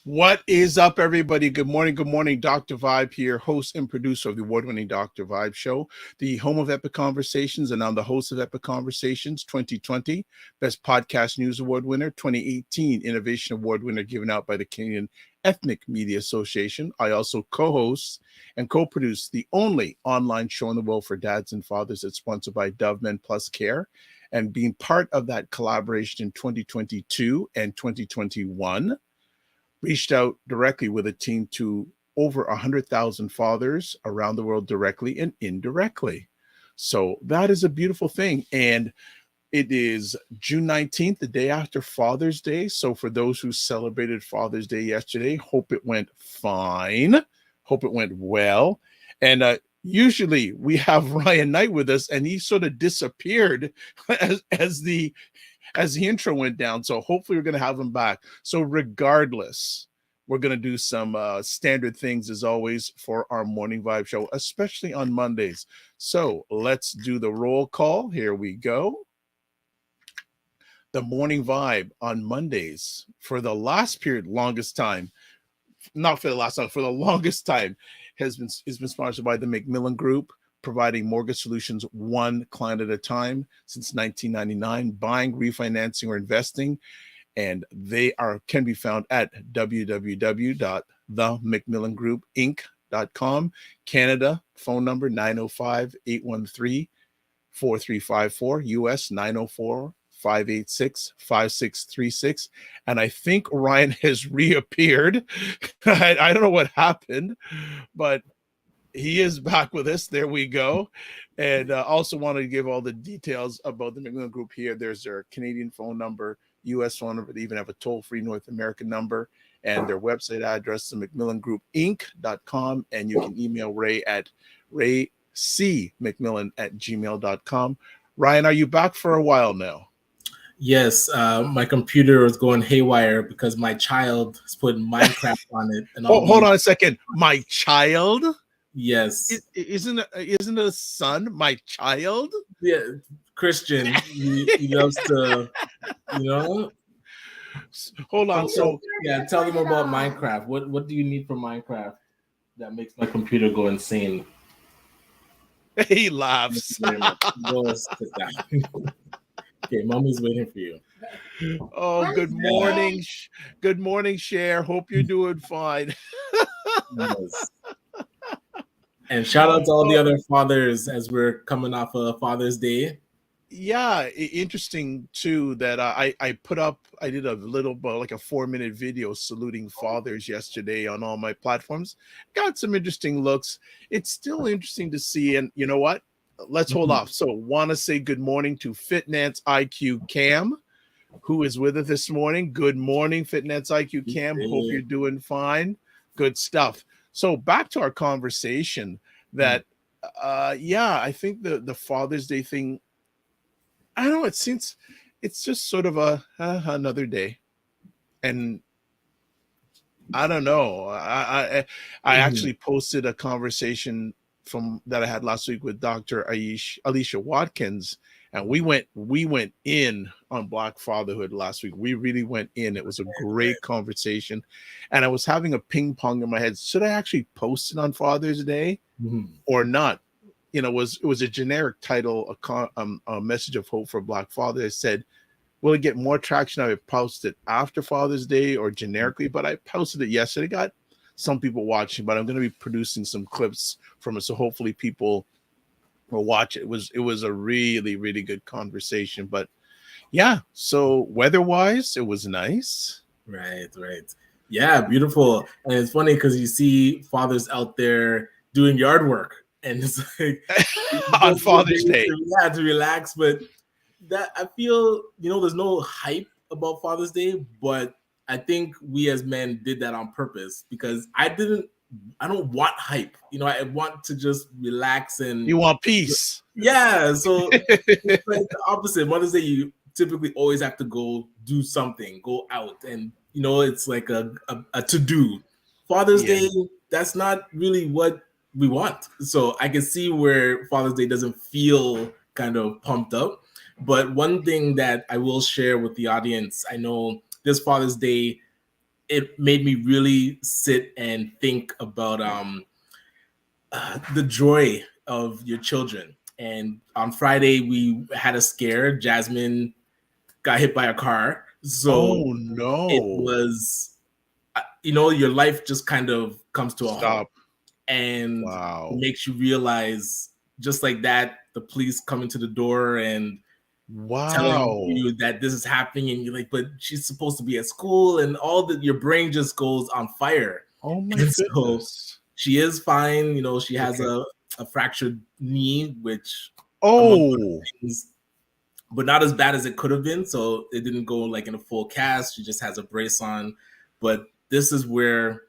What is up, everybody? Good morning. Good morning. Dr. Vibe here, host and producer of the award-winning Dr. Vibe Show, the home of Epic Conversations, and I'm the host of Epic Conversations 2020, Best Podcast News Award winner, 2018 Innovation Award winner given out by the Canadian Ethnic Media Association. I also co-host and co-produce the only online show in the world for dads and fathers that's sponsored by Dove Men Plus Care. And being part of that collaboration in 2022 and 2021, reached out directly with a team to over 100,000 fathers around the world directly and indirectly. So that is a beautiful thing. And it is June 19th, the day after Father's Day. So for those who celebrated Father's Day yesterday, hope it went fine. Hope it went well. And usually we have Ryan Knight with us, and he sort of disappeared as the intro went down. So hopefully we're going to have him back. So regardless, we're going to do some standard things as always for our morning vibe show, especially on Mondays. So let's do the roll call. Here we go. The morning vibe on Mondays for the last period, longest time, not for the last time, for the longest time, has been sponsored by the Macmillan Group, providing mortgage solutions one client at a time since 1999, buying, refinancing, or investing. And they can be found at www.themacmillangroupinc.com. Canada, phone number 905-813-4354, US 904-586-5636. And I think Ryan has reappeared. I don't know what happened, but he is back with us. There we go. And also wanted to give all the details about the Macmillan Group here. There's their Canadian phone number, U.S. phone number. They even have a toll-free North American number, and their website address is macmillangroupinc.com. And you can email Ray at raycmcmillan@gmail.com. Ryan, are you back for a while now? Yes, my computer is going haywire because my child is putting Minecraft on it. And hold on a second. My child? Yes. Isn't a son my child? Yeah, Christian. he loves to, Hold on. So yeah, tell them about Minecraft. What do you need for Minecraft that makes my computer go insane? He laughs. Okay, mommy's waiting for you. Oh, good morning. Good morning, Cher. Hope you're doing fine. Yes. And shout out to all the other fathers as we're coming off of Father's Day. Yeah, interesting too that I did a little like a 4-minute video saluting fathers yesterday on all my platforms. Got some interesting looks. It's still interesting to see, and you know what? Let's hold off. So want to say good morning to Fitnance IQ Cam, who is with us this morning. Good morning, Fitnance IQ Cam. Hope you're doing fine. Good stuff. So back to our conversation that, I think the Father's Day thing, I don't know, it seems it's just sort of another day. And I don't know. I actually posted a conversation that I had last week with Dr. Alicia Watkins, and we went in on Black fatherhood last week. We really went in. It was a great conversation, and I was having a ping pong in my head. Should I actually post it on Father's Day or not? It was a generic title, a message of hope for Black fathers. I said, will it get more traction? I would post it after Father's Day or generically, but I posted it yesterday. Got some people watching, but I'm going to be producing some clips from it, so hopefully people will watch it. It was a really, really good conversation. But yeah, so weather-wise, it was nice. Right. Yeah, beautiful. And it's funny because you see fathers out there doing yard work, and it's like on Father's Day. To relax, but that I feel, there's no hype about Father's Day, but I think we as men did that on purpose because I don't want hype. I want to just relax and You want peace. yeah. So it's like the opposite. Mother's Day, you typically always have to go do something, go out, and it's like a to do. Father's Yeah. Day, that's not really what we want. So I can see where Father's Day doesn't feel kind of pumped up. But one thing that I will share with the audience, I know this Father's Day, it made me really sit and think about the joy of your children. And on Friday, we had a scare. Jasmine got hit by a car. So Oh it no. was, your life just kind of comes to a halt Stop. and Wow. makes you realize, just like that, the police coming to the door and telling Wow. you that this is happening. And you're like, but she's supposed to be at school, and your brain just goes on fire. Oh my And so goodness. she is fine. She has Okay. a fractured knee, which among other Oh. things, but not as bad as it could have been. So it didn't go like in a full cast. She just has a brace on. But this is where,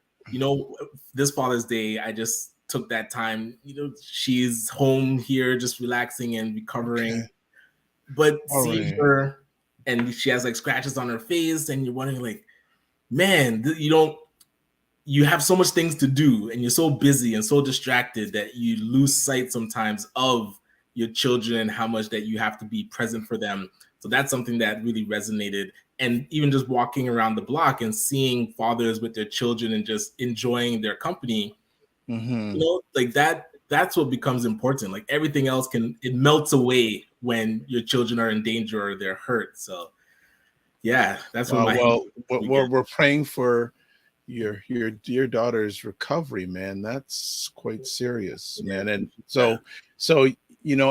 this Father's Day, I just took that time. She's home here, just relaxing and Okay. recovering. But All seeing right. her, and she has like scratches on her face, and you're wondering, like, man, you have so much things to do and you're so busy and so distracted that you lose sight sometimes of your children and how much that you have to be present for them. So that's something that really resonated. And even just walking around the block and seeing fathers with their children and just enjoying their company, Mm-hmm. like that's what becomes important. Like everything else it melts away when your children are in danger or they're hurt. So yeah, that's where Wow. my Well, weekend. we're praying for your dear daughter's recovery, man. That's quite serious, Yeah, man. And that. so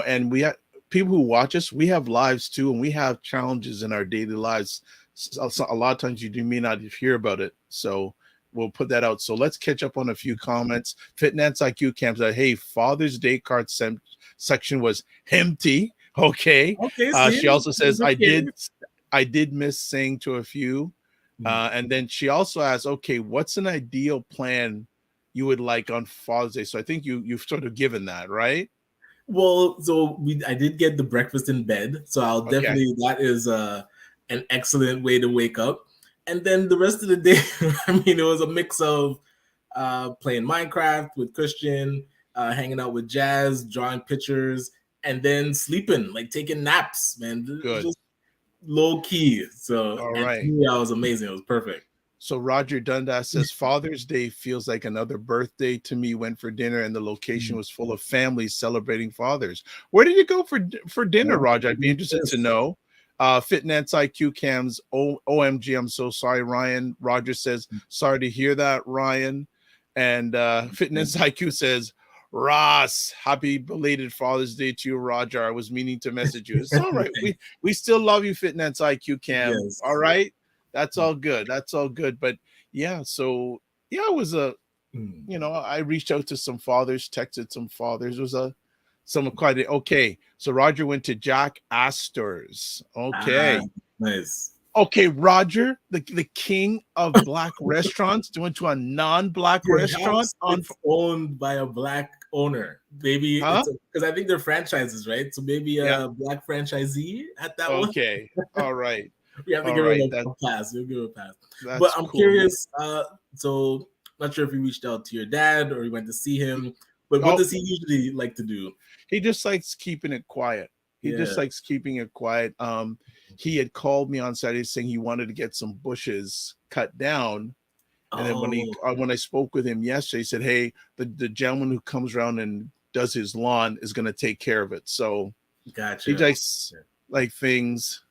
and we have people who watch us. We have lives too, and we have challenges in our daily lives. So a lot of times you may not hear about it. So we'll put that out. So let's catch up on a few comments. Fitness IQ Camp said, "Hey, Father's Day card section was empty." Okay. Okay, see, She also says, okay. I did miss saying to a few." And then she also asks, okay, what's an ideal plan you would like on Father's Day? So I think you've sort of given that, right? Well, so I did get the breakfast in bed, so I'll Okay, definitely, that is an excellent way to wake up. And then the rest of the day, I mean, it was a mix of playing Minecraft with Christian, hanging out with Jazz, drawing pictures, and then sleeping, like taking naps, man, good. just low key. So, All and to right. me, I was amazing. It was perfect. So Roger Dundas says Father's Day feels like another birthday to me. Went for dinner and the location was full of families celebrating fathers. Where did you go for dinner, Roger? I'd be interested to Yes. know. Fitness IQ Cams, OMG, I'm so sorry, Ryan. Roger says, sorry to hear that, Ryan. And Fitness IQ says, Ross, happy belated Father's Day to you, Roger. I was meaning to message you. It's all right. We still love you, Fitness IQ Cam. Yes. All right. That's all good. That's all good. But yeah, so yeah, it was I reached out to some fathers, texted some fathers. It was some quite okay. So Roger went to Jack Astor's. Ah, Okay. nice. Okay, Roger, the king of black restaurants, went to a non-black restaurant Perhaps on it's owned by a black owner. Maybe huh? it's because I think they're franchises, right? So maybe Yeah. a black franchisee at that one. Okay. All right. We have to All give him right. a pass. We'll give him a pass. But That's I'm cool. curious. So not sure if you reached out to your dad or you went to see him. But what Oh, does he usually like to do? he just likes keeping it quiet. He Yeah. just likes keeping it quiet. He had called me on Saturday saying he wanted to get some bushes cut down. And then Oh, when I spoke with him yesterday, he said, "Hey, the gentleman who comes around and does his lawn is going to take care of it." So he gotcha. likes like things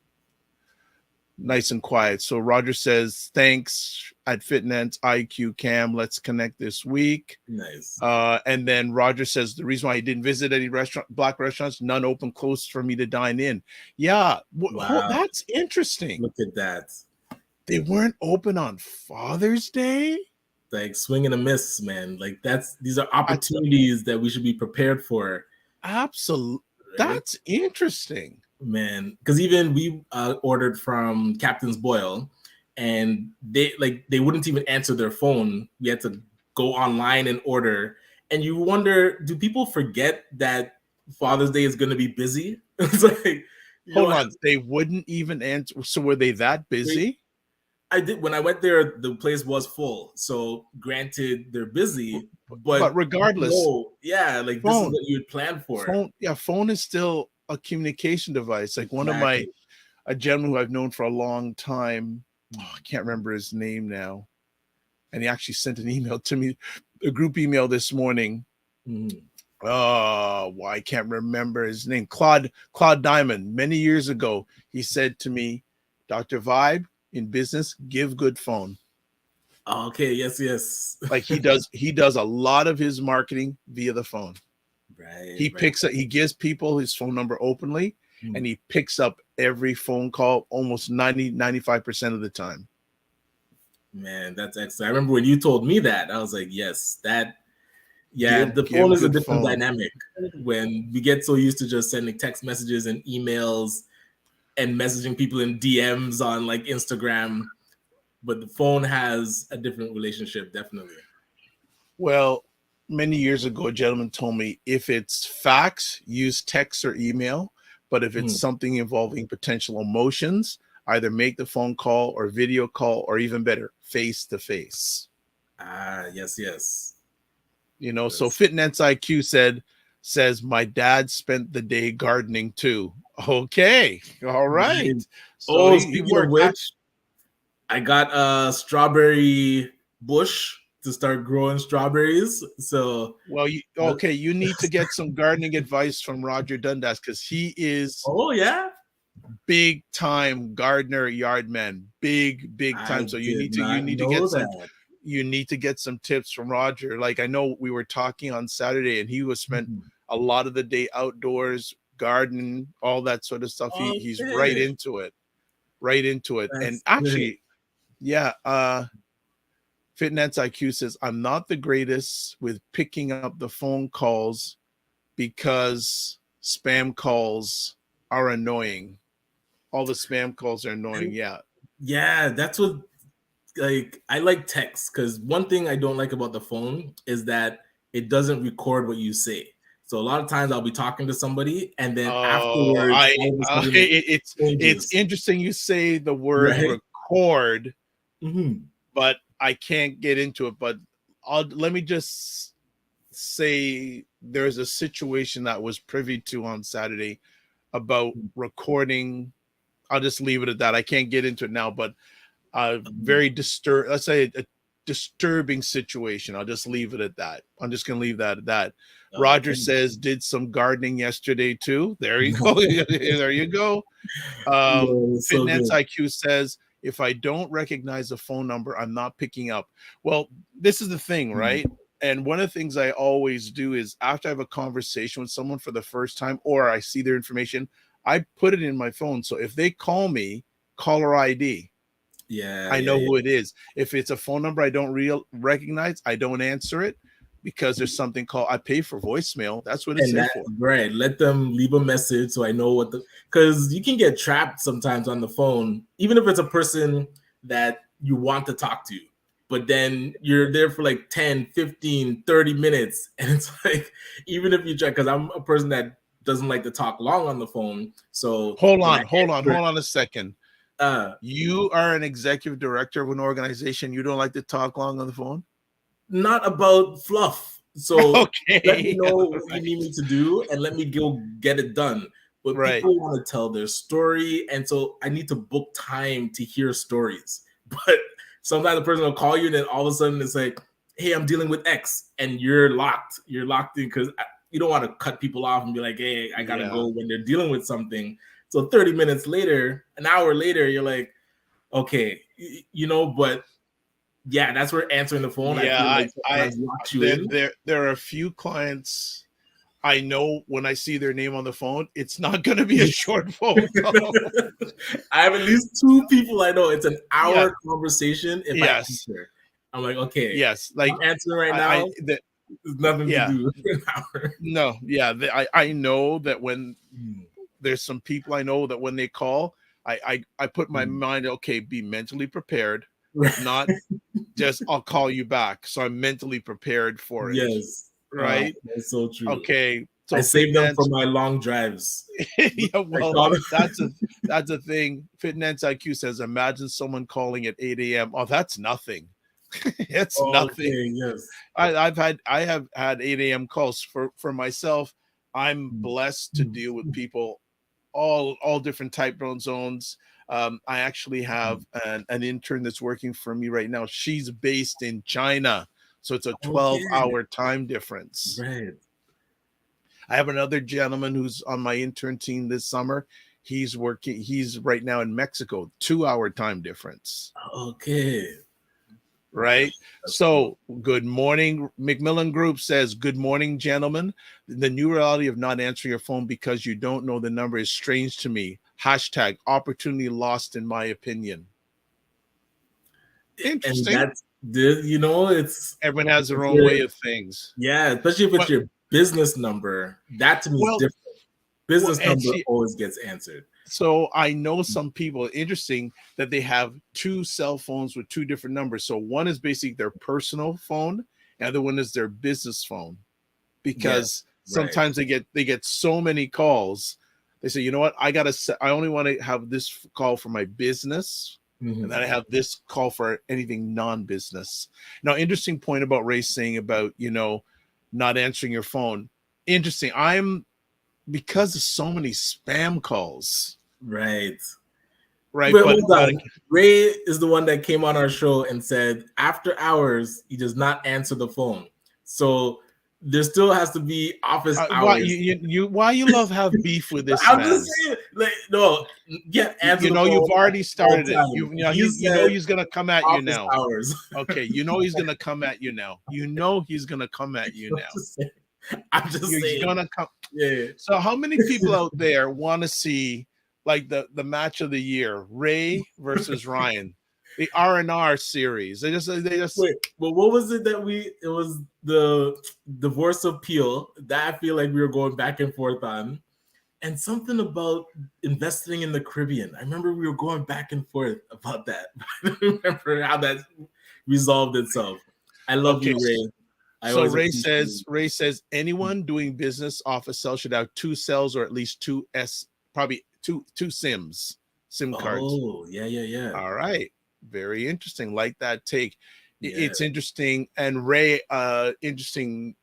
nice and quiet. So Roger says, "Thanks at Fitness IQ Cam. Let's connect this week." Nice. And then Roger says the reason why he didn't visit any black restaurants, none open close for me to dine in. Yeah, Wow. that's interesting. Look at that. They weren't open on Father's Day. Like swing and a miss, man. Like these are That's opportunities that we should be prepared for. absolute. Right? That's interesting. Man, because even we ordered from Captain's Boil, and they wouldn't even answer their phone. We had to go online and order, and you wonder, do people forget that Father's Day is going to be busy? It's like you Hold don't have on, they wouldn't even answer. So were they that busy? I did when I went there, the place was full. So granted, they're busy, but But regardless, yeah, like this is phone, what you had planned for. phone is still a communication device. Like one of Exactly. a gentleman who I've known for a long time, Mm. I can't remember his name now, and he actually sent an email to me, a group email this morning. Mm. Oh, I can't remember his name. Claude Diamond. Many years ago, he said to me, "Dr. Vibe, in business, give good phone." Okay, yes. Like he does a lot of his marketing via the phone. Right, He right. picks up, he gives people his phone number openly, Mm. and he picks up every phone call almost 90-95% of the time. Man, that's excellent. I remember when you told me that, I was like, yes, yeah, the phone Give is a good different phone. dynamic when we get so used to just sending text messages and emails and messaging people in DMs on like Instagram, but the phone has a different relationship, definitely. Well, many years ago, a gentleman told me if it's facts, use text or email. But if it's Mm. something involving potential emotions, either make the phone call or video call, or even better, face to face. Yes. So That's Fitness IQ says my dad spent the day gardening too. Okay, all right. right. So Oh, he speaking of worked. which, I got a strawberry bush to start growing strawberries. So, Well, you need to get some gardening advice from Roger Dundas, because he is oh yeah, big time gardener, yard man, big I time. So did you not need to know get some that. tips from Roger. Like I know we were talking on Saturday, and he was spent Mhm. a lot of the day outdoors gardening, all that sort of stuff. He's right Okay, into it, right into it. And that's good. actually, yeah, Fitness IQ says I'm not the greatest with picking up the phone calls because spam calls are annoying. All the spam calls are annoying. And Yeah. yeah, that's what like I like text because one thing I don't like about the phone is that it doesn't record what you say. So a lot of times I'll be talking to somebody and then Oh, afterwards all of a sudden it it's changes. interesting you say the word Right? record, Mm-hmm. but I can't get into it. But let me just say there's a situation that was privy to on Saturday about recording. I'll just leave it at that. I can't get into it now, but very let's say a disturbing situation. I'll just leave it at that. I'm just going to leave that at that. Roger Okay. says did some gardening yesterday too. There you go. There you go. Yeah, it's so Fitness good. IQ says if I don't recognize a phone number, I'm not picking up. Well, this is the thing, Mm. right? And one of the things I always do is after I have a conversation with someone for the first time, or I see their information, I put it in my phone. So if they call me, caller ID, Yeah, I know yeah. who it is. If it's a phone number I don't recognize, I don't answer it, because there's something called I pay for voicemail. That's what it's And there that for. right, let them leave a message so I know what the because you can get trapped sometimes on the phone, even if it's a person that you want to talk to, but then you're there for like 10, 15, 30 minutes. And it's like, even if you try, because I'm a person that doesn't like to talk long on the phone. So Hold when I on, hold on, answer, hold on a second. uh, You are an executive director of an organization. You don't like to talk long on the phone? not about fluff. So let me Okay. know All what you right. need me to do and let me go get it done. But Right. people want to tell their story. And so I need to book time to hear stories. But sometimes the person will call you and then all of a sudden it's like, hey, I'm dealing with X. And you're locked. You're locked in because you don't want to cut people off and be like, hey, I got to Yeah. go when they're dealing with something. So 30 minutes later, an hour later, you're like, okay, but yeah, that's where answering the phone, I Yeah. feel like I sometimes locks you there in. there there are a few clients I know when I see their name on the phone, it's not going to be a short phone call. I have at least two people I know. It's an Yeah. hour conversation if I Yes. answer. I'm like, okay, Yes. Like I'm answering right I now. that There's nothing to yeah. do for an hour. No. Yeah. I know that when there's some people I know that when they call, I put my mind, okay, be mentally prepared, not just I'll call you back. So I'm mentally prepared for it. Yes. Right. That's so true. Okay. I So save them for my long drives. yeah, well, that's a thing. Fitness IQ says, imagine someone calling at 8 a.m. Oh, that's nothing. It's nothing. Okay, yes. I have had 8 a.m. calls for myself. I'm blessed to deal with people all different type zones. I actually have an intern that's working for me right now. She's based in China, so it's a 12-hour time difference. Right. I have another gentleman who's on my intern team this summer. He's right now in Mexico, 2-hour time difference. Okay. Right. So good morning. Macmillan Group says, good morning, gentlemen. The new reality of not answering your phone because you don't know the number is strange to me. Hashtag opportunity lost, in my opinion. Interesting. And it's everyone has their own way of things. Yeah, especially if it's your business number. That to me is different. Business number always gets answered. So I know some people, interesting that they have 2 cell phones with 2 different numbers. So one is basically their personal phone, and the other one is their business phone. Because sometimes they get so many calls. They say, you know what, I only want to have this call for my business, and then I have this call for anything non-business. Now, interesting point about Ray saying about, not answering your phone. Interesting. Because of so many spam calls. Right. Right. But hold on. Ray is the one that came on our show and said after hours, he does not answer the phone. So there still has to be office hours. Why you love have beef with this I'm man? just saying, answer the phone. You've already started it. He's gonna come at you now. Hours. Okay, he's gonna come at you now. He's gonna come at you now. I'm just saying. He's gonna come. Yeah. So how many people out there want to see like the match of the year, Ray versus Ryan, the R&R series? They just wait. But what was it that it was the divorce appeal that I feel like we were going back and forth on, and something about investing in the Caribbean. I remember we were going back and forth about that. I don't remember how that resolved itself. I love you, Ray. So Ray says anyone doing business off a cell should have 2 cells or at least 2 SIM cards. Oh, yeah. All right. Very interesting. Like that take. Yeah. It's interesting. And Ray, interesting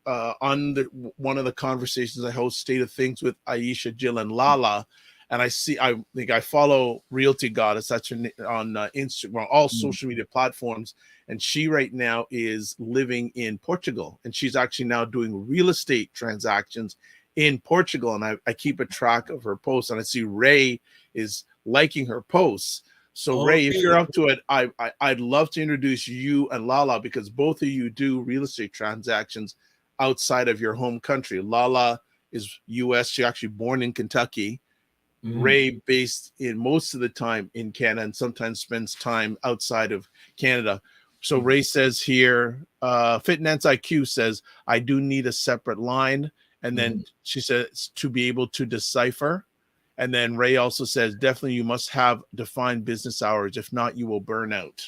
on one of the conversations I host, State of Things with Aisha, Jill, and Lala. And I think I follow Realty Goddess. That's her on Instagram, all social media platforms. And she right now is living in Portugal. And she's actually now doing real estate transactions in Portugal. And I keep a track of her posts. And I see Ray is liking her posts. So Ray, if you're up to it, I'd love to introduce you and Lala, because both of you do real estate transactions outside of your home country. Lala is U.S. She's actually born in Kentucky. Ray based in most of the time in Canada and sometimes spends time outside of Canada. So Ray says here, Fitness IQ says, I do need a separate line. And then she says to be able to decipher. And then Ray also says, definitely you must have defined business hours. If not, you will burn out.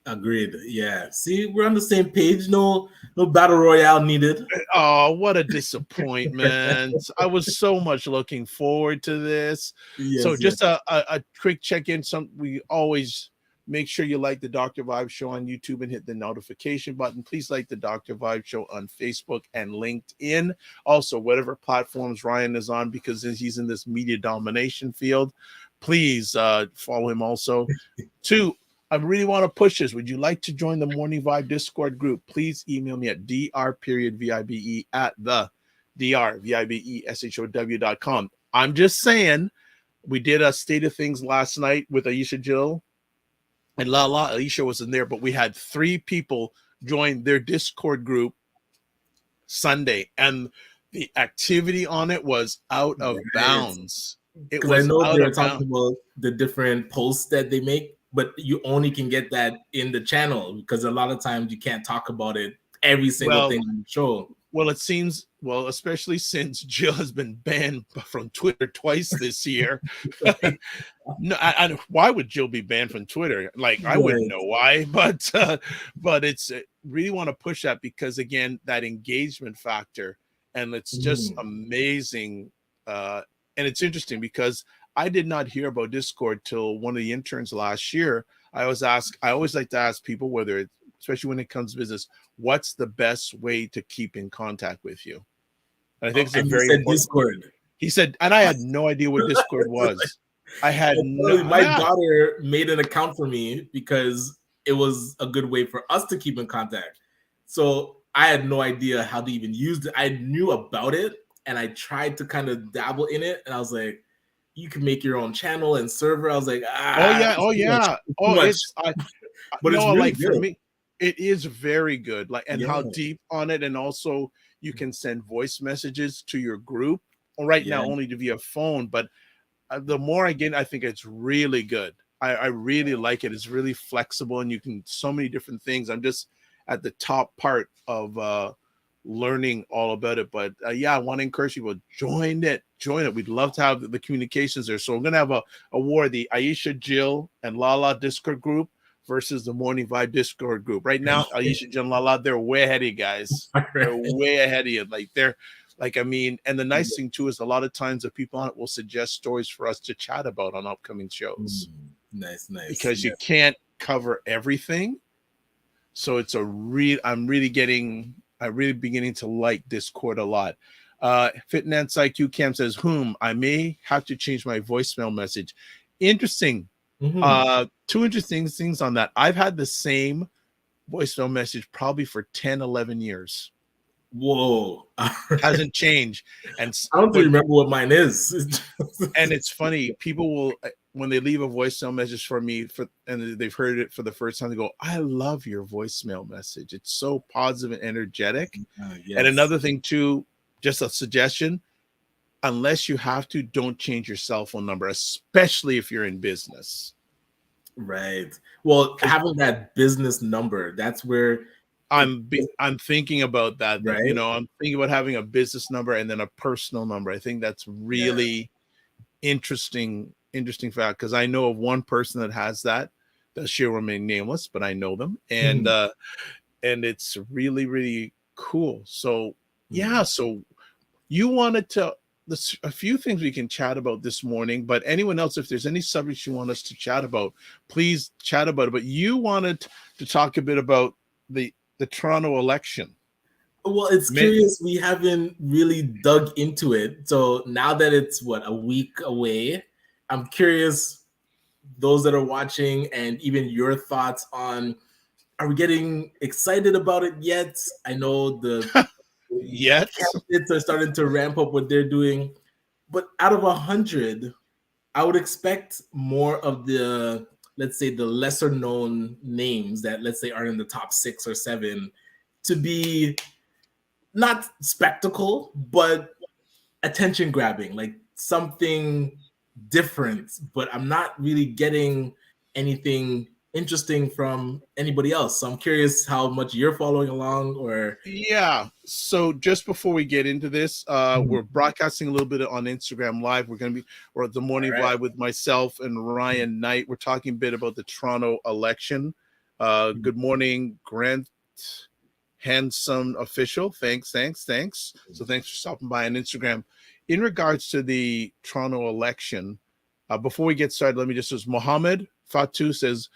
Agreed. Yeah. See, we're on the same page. No battle royale needed. Oh, what a disappointment. I was so much looking forward to this. Yes, so just a quick check-in. We always make sure you like the Dr. Vibe Show on YouTube and hit the notification button. Please like the Dr. Vibe Show on Facebook and LinkedIn. Also, whatever platforms Ryan is on, because he's in this media domination field, please follow him also. 2, I really want to push this. Would you like to join the Morning Vibe Discord group? Please email me at dr.vibe@the.drvibeshow.com. I'm just saying, we did a State of Things last night with Aisha, Jill, and Lala. Aisha wasn't there, but we had 3 people join their Discord group Sunday, and the activity on it was out of bounds. Because I know they're talking about the different posts that they make, but you only can get that in the channel because a lot of times you can't talk about it every single thing on the show. Well, it seems, well, especially since Jill has been banned from Twitter twice this year. Right. No, why would Jill be banned from Twitter? Like, I wouldn't Right. know why, but it's really want to push that because again, that engagement factor, and it's just Mhm. amazing. And it's interesting because I did not hear about Discord till one of the interns last year. I always like to ask people whether it's, especially when it comes to business, what's the best way to keep in contact with you? And I think Oh, it's a and you very said important. Discord. He said, and I had no idea what Discord was. I had no, My yeah. daughter made an account for me because it was a good way for us to keep in contact. So I had no idea how to even use it. I knew about it and I tried to kind of dabble in it. And I was like, you can make your own channel and server. I was like, Oh yeah, it's oh too much. yeah. It's too Oh, much. it's But it's no, really like for good. me, it is very good. Like, and how Yeah. deep on it, and also you can send voice messages to your group. Right now, Yeah. only via phone, but the more I get, I think it's really good. I really like it. It's really flexible, and you can so many different things. I'm just at the top part of learning all about it. But yeah, I want to encourage people, join it. Join it. We'd love to have the communications there. So we're gonna have a war, the Aisha, Jill, and Lala Discord group versus the Morning Vibe Discord group. Right now, Aisha, Jill, and Lala, they're way ahead of you guys. All They're right. way ahead of you. Like they're like, I mean, and the nice thing too is a lot of times the people on it will suggest stories for us to chat about on upcoming shows Nice, nice. because you can't cover everything. So it's a real, I'm really beginning to like Discord a lot. Fitness IQ Cam says, I may have to change my voicemail message. Interesting. Mm-hmm. Two interesting things on that. I've had the same voicemail message probably for 10, 11 years. Whoa. Hasn't changed. And, I don't but, remember what mine is. and it's funny, people will, when they leave a voicemail message for me and they've heard it for the first time, they go, I love your voicemail message. It's so positive and energetic. And Yes. another thing too, just a suggestion, unless you have to, don't change your cell phone number, especially if you're in business. Right. Well, having that business number, that's where it, I'm thinking about that. You right? know, I'm thinking about having a business number and then a personal number. I think that's Yeah. really interesting fact, because I know of one person that has that she'll remain nameless, but I know them, Mhm. and it's really, really cool. So yeah, Mhm. so you wanted to, there's a few things we can chat about this morning, but anyone else, if there's any subjects you want us to chat about, please chat about it. But you wanted to talk a bit about the Toronto election. Well, it's curious. We haven't really dug into it. So now that it's a week away, I'm curious, those that are watching, and even your thoughts on, are we getting excited about it yet? I know the Yet. candidates are starting to ramp up what they're doing, but out of 100, I would expect more of the, let's say, the lesser known names that, let's say, are in the top 6 or 7 to be not spectacle, but attention grabbing, like something different. But I'm not really getting anything interesting from anybody else. So I'm curious how much you're following along, or Yeah. So just before we get into this, Mhm. we're broadcasting a little bit on Instagram Live. We're going to be, or at the morning All right. vibe with myself and Ryan Knight. We're talking a bit about the Toronto election. Mhm. Good morning, Grant Handsome Official. Thanks. So thanks for stopping by on Instagram. In regards to the Toronto election, before we get started, let me just, as Mohammed Fatu says,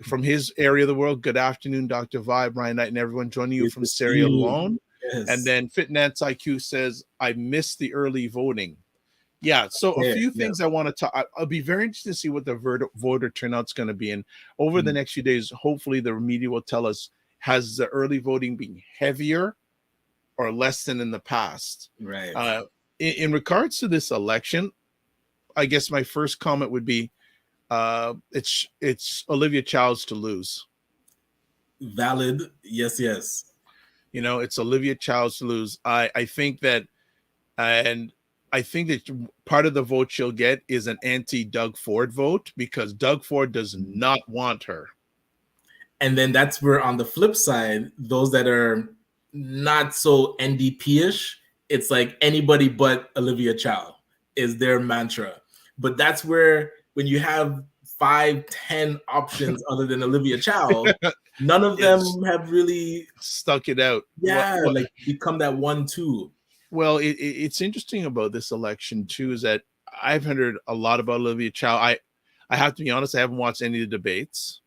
from his area of the world, good afternoon, Dr. Vibe, Ryan Knight, and everyone joining you Good from to see Sierra you. Leone. And Yes. then Fitness IQ says, I missed the early voting. Yeah, so a Yeah. few Yeah. things I want to talk. I'll be very interested to see what the voter turnout's going to be. And over the Mhm. next few days, hopefully the media will tell us, has the early voting been heavier or less than in the past? Right. Uh, in regards to this election, I guess my first comment would be, it's Olivia Child's to lose. Valid. Yes. Yes. You know, it's Olivia Child's to lose. I think that, and I think that part of the vote she'll get is an anti Doug Ford vote because Doug Ford does not want her. And then that's where, on the flip side, those that are not so NDP-ish. It's like anybody but Olivia Chow is their mantra. But that's where when you have 5, 10 options other than Olivia Chow, none of them It's have really, stuck it out. like become that 1-2. Well, it's interesting about this election too is that I've heard a lot about Olivia Chow. I have to be honest, I haven't watched any of the debates.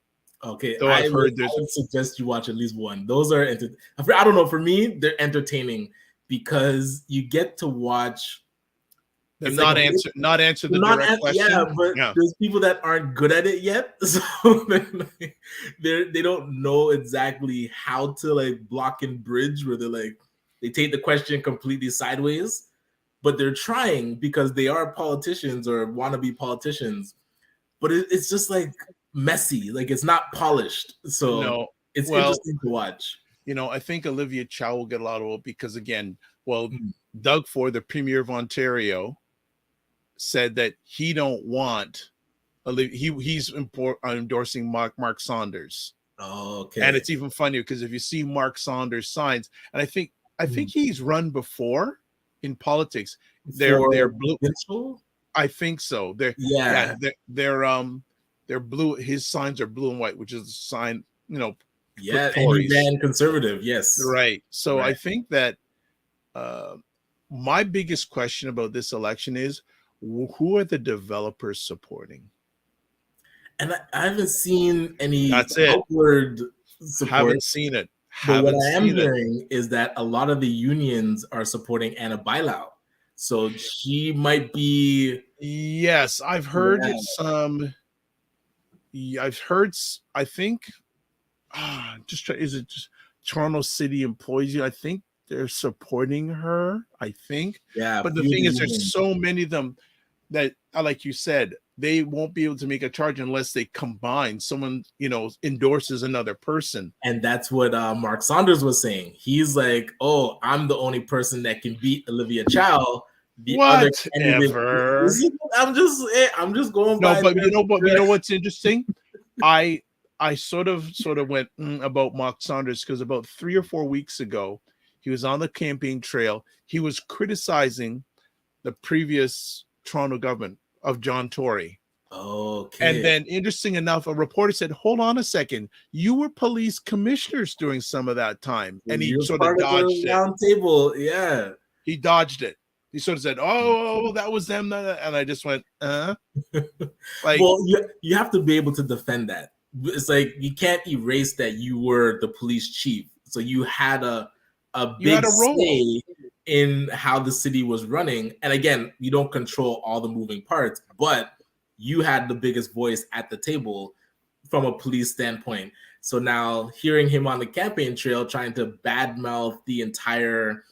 Okay, Though I've heard I would suggest you watch at least one. Those are, I don't know, for me, they're entertaining because you get to watch. They're not answer the direct question. Yeah, but there's people that aren't good at it yet, so they don't know exactly how to like block and bridge. Where they take the question completely sideways, but they're trying because they are politicians or wannabe politicians. But it's just like messy, like it's not polished. So it's interesting to watch. I think Olivia Chow will get a lot of vote because again, Doug Ford, the Premier of Ontario, said that he don't want he's endorsing Mark Saunders. Oh, okay. And it's even funnier because if you see Mark Saunders signs, and I think he's run before in politics. They're blue. I think so. They're blue. His signs are blue and white, which is a sign, and he ran Conservative. Yes, right. So I think that my biggest question about this election is who are the developers supporting? And I haven't seen any outward support. Haven't seen it. But what I am hearing is that a lot of the unions are supporting Anna Bailau. So she might be. Yes, I've heard some. I've heard. I think. Is it just Toronto City employees? I think they're supporting her. I think. Yeah. But the thing is, there's so many of them that, like you said, they won't be able to make a charge unless they combine. Someone, endorses another person. And that's what Mark Saunders was saying. He's like, "Oh, I'm the only person that can beat Olivia Chow." Whatever. I'm just going by. But you know what's interesting? I sort of went about Mark Saunders because about 3 or 4 weeks ago, he was on the campaign trail. He was criticizing the previous Toronto government of John Tory. Okay. And then, interesting enough, a reporter said, "Hold on a second, you were police commissioners during some of that time," and he sort of dodged it. Round table, yeah. He dodged it. He sort of said, "Oh, that was them," and I just went, Like, well, you have to be able to defend that. It's like you can't erase that you were the police chief, so you had a big say in how the city was running. And again, you don't control all the moving parts, but you had the biggest voice at the table from a police standpoint. So now hearing him on the campaign trail trying to badmouth the entire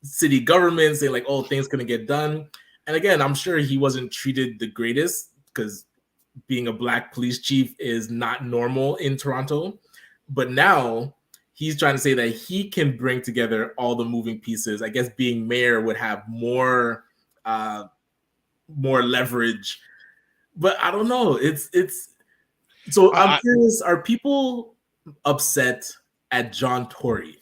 city government, saying like, "Oh, things gonna get done." And again, I'm sure he wasn't treated the greatest because being a Black police chief is not normal in Toronto. But now he's trying to say that he can bring together all the moving pieces. I guess being mayor would have more leverage. But I don't know. It's so I'm curious, are people upset at John Tory?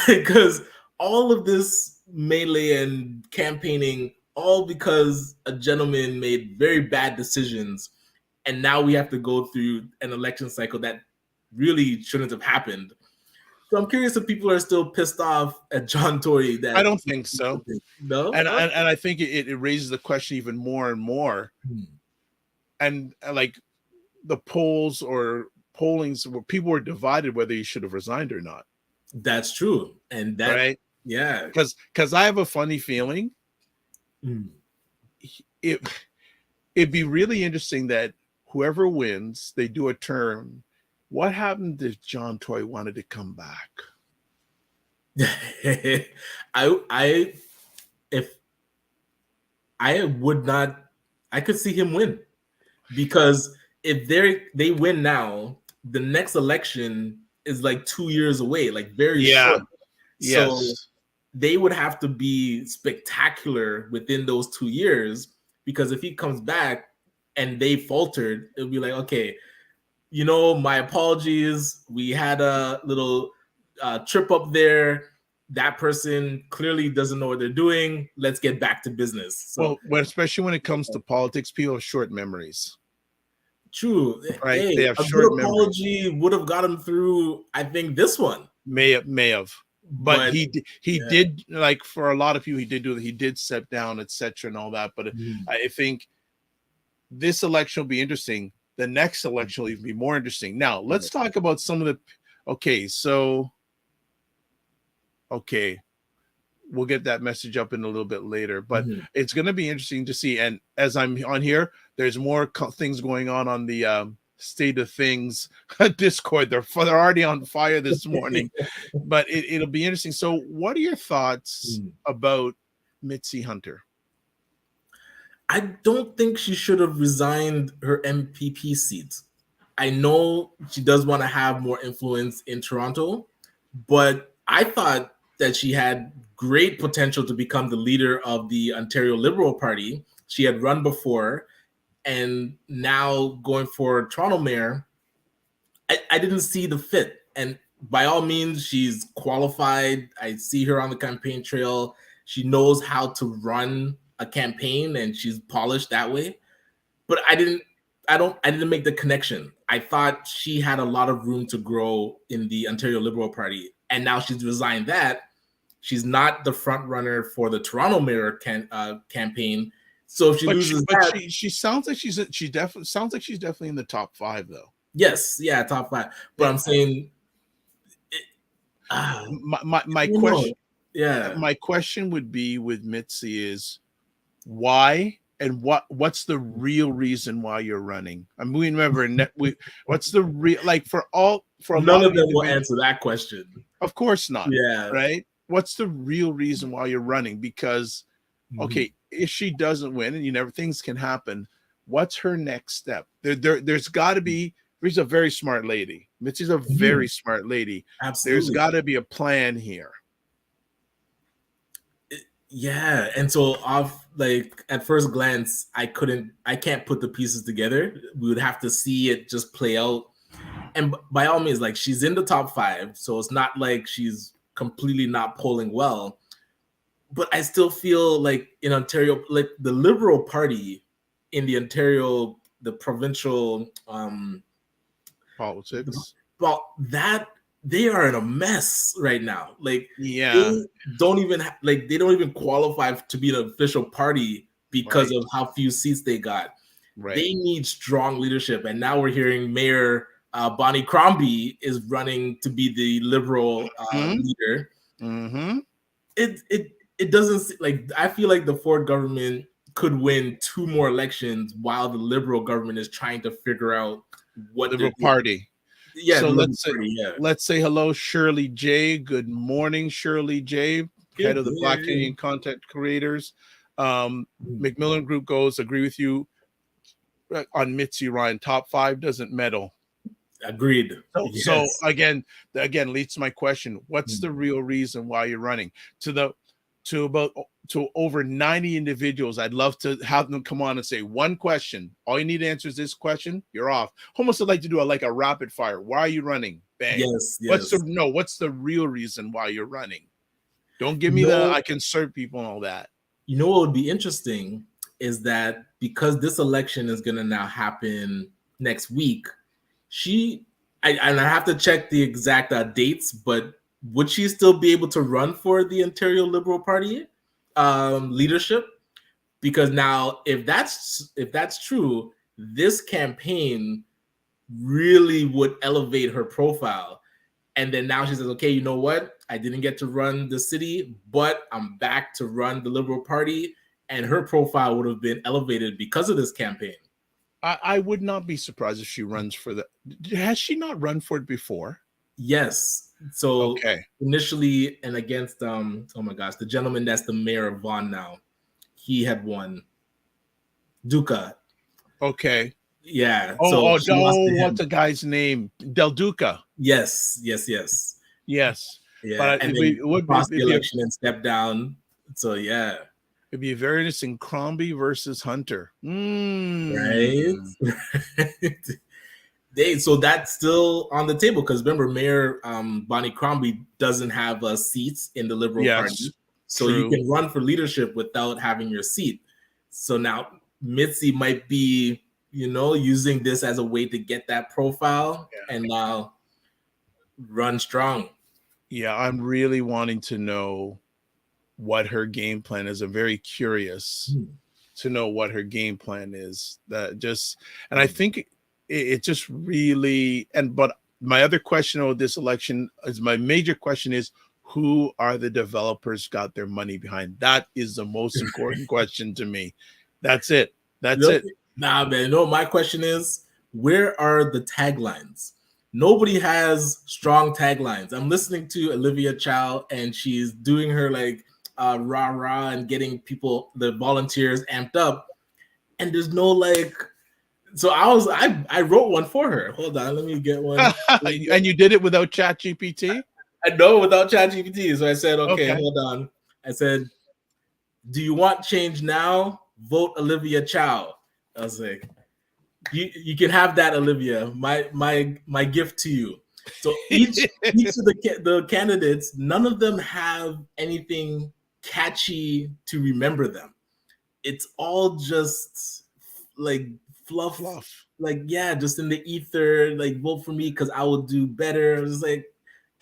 Because all of this melee and campaigning, all because a gentleman made very bad decisions, and now we have to go through an election cycle that really shouldn't have happened. So I'm curious if people are still pissed off at John Tory. I don't think so. No, and I think it raises the question even more and more. And like the polls or pollings where people were divided whether he should have resigned or not. That's true, and that right, yeah, because I have a funny feeling. It'd be really interesting that whoever wins, they do a term. What happened if John Tory wanted to come back? I could see him win, because if they win now, the next election is like 2 years away, like very short. So they would have to be spectacular within those 2 years, because if he comes back and they faltered, it'll be like, okay, my apologies. We had a little trip up there. That person clearly doesn't know what they're doing. Let's get back to business. So, well, especially when it comes to politics, people have short memories. True. Right? Hey, They have a short good memories. apology would have got him through, I think, this one. May have. But he yeah. did, like, for a lot of people, he did step down, etc., and all that. But I think this election will be interesting. The next election will even be more interesting. Now, let's talk about some of the. Okay, we'll get that message up in a little bit later, but it's going to be interesting to see. And as I'm on here, there's more things going on the State of Things Discord. They're already on fire this morning, but it'll be interesting. So, what are your thoughts about Mitzi Hunter? I don't think she should have resigned her MPP seat. I know she does want to have more influence in Toronto, but I thought that she had great potential to become the leader of the Ontario Liberal Party. She had run before, and now going for Toronto mayor, I didn't see the fit. And by all means, she's qualified. I see her on the campaign trail. She knows how to run a campaign, and she's polished that way. But I didn't make the connection. I thought she had a lot of room to grow in the Ontario Liberal Party, and now she's resigned that. She's not the front runner for the Toronto mayor campaign. So if she loses that, she sounds like she's definitely in the top 5, though. Yes, yeah, top 5. But I'm saying, my question, my question would be with Mitzi is why. And what's the real reason why you're running? I mean, remember, what's the real, like, for none of them will answer that question. Of course not. Yeah. Right. What's the real reason why you're running? Because, okay, if she doesn't win, and things can happen, what's her next step? There's got to be. She's a very smart lady. Mitzi's a very smart lady. Absolutely. There's got to be a plan here. Yeah, and so at first glance, I can't put the pieces together. We would have to see it just play out. And by all means, like, she's in the top 5, so it's not like she's completely not polling well. But I still feel like in Ontario, like the Liberal Party in the Ontario, the provincial politics, they are in a mess right now. Like, yeah, they don't even qualify to be an official party because of how few seats they got. Right. They need strong leadership, and now we're hearing Mayor Bonnie Crombie is running to be the Liberal leader. It doesn't, like, I feel like the Ford government could win 2 more elections while the Liberal government is trying to figure out what Liberal Party. Yeah, so let's say hello, Shirley J. Good morning, Shirley J., head of the Black Canadian Content Creators. Macmillan Group goes, agree with you on Mitzi Ryan. Top 5 doesn't medal. Agreed. So again leads to my question: what's the real reason why you're running? To over 90 individuals, I'd love to have them come on and say one question. All you need to answer is this question. You're off. Almost would like to do a rapid fire. Why are you running? Bang. Yes. What's the real reason why you're running? Don't give me I can serve people and all that. You know what would be interesting is that because this election is going to now happen next week, I have to check the exact dates, but would she still be able to run for the Ontario Liberal Party leadership? Because now, if that's true, this campaign really would elevate her profile. And then now she says, okay, you know what? I didn't get to run the city, but I'm back to run the Liberal Party. And her profile would have been elevated because of this campaign. I would not be surprised if she runs for that. Has she not run for it before? Yes. So initially, and against oh my gosh, the gentleman that's the mayor of Vaughan now, he had won. Duca. Okay. Yeah. What's the guy's name? Del Duca. Yes. Yeah. But and it would lost the election and stepped down. So yeah. It'd be very interesting. Crombie versus Hunter. Right. So that's still on the table because remember, Mayor Bonnie Crombie doesn't have seats in the Liberal Yes, Party, so you true. can run for leadership without having your seat. So now Mitzi might be, using this as a way to get that profile and now run strong. Yeah, I'm really wanting to know what her game plan is. I'm very curious to know what her game plan is. And I think it just really, but my other question on this election is my major question is, who are the developers got their money behind? That is the most important question to me. That's it. That's it. Nah, man. No, my question is, where are the taglines? Nobody has strong taglines. I'm listening to Olivia Chow, and she's doing her like rah rah and getting people, the volunteers, amped up. And there's no like. So I wrote one for her. Hold on, let me get one. And you did it without Chat GPT? I know without ChatGPT. So I said, okay, Okay. hold on. I said, do you want change now? Vote Olivia Chow. I was like, you can have that, Olivia. My gift to you. So each of the candidates, none of them have anything catchy to remember them. It's all just like fluff. Like, yeah, just in the ether, like vote for me because I will do better. It's like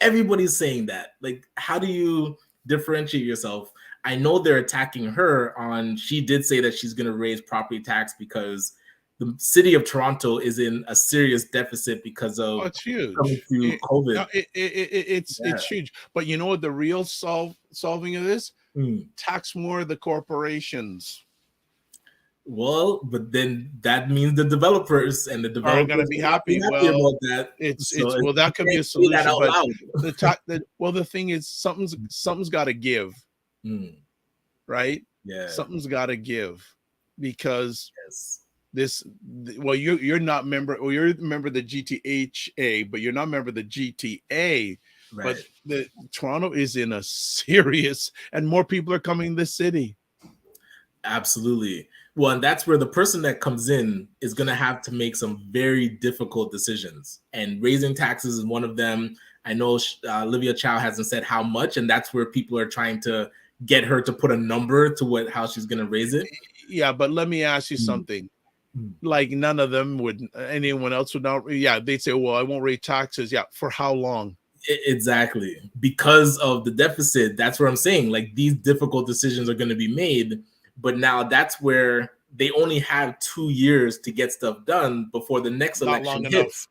everybody's saying that. Like, how do you differentiate yourself? I know they're attacking her on, she did say that she's going to raise property tax because the city of Toronto is in a serious deficit because of it's huge. coming through COVID. It's huge. But you know what the real solving of this? Tax more of the corporations. Well, but then that means the developers and the developers are going to be happy. Well, about that. Well, that could be a solution. But the thing is, something's got to give, right? Yeah, something's got to give because you're not member, or you're a member of the GTHA, but you're not a member of the GTA. Right. But the Toronto is in a serious, and more people are coming to the city. Absolutely. Well, and that's where the person that comes in is going to have to make some very difficult decisions. And raising taxes is one of them. I know Olivia Chow hasn't said how much, and that's where people are trying to get her to put a number to how she's going to raise it. Yeah, but let me ask you something. Like none of them would, anyone else would not. Yeah, they'd say, well, I won't raise taxes. Yeah, for how long? Exactly. Because of the deficit. That's what I'm saying. Like these difficult decisions are going to be made. But now that's where they only have 2 years to get stuff done before the next election hits.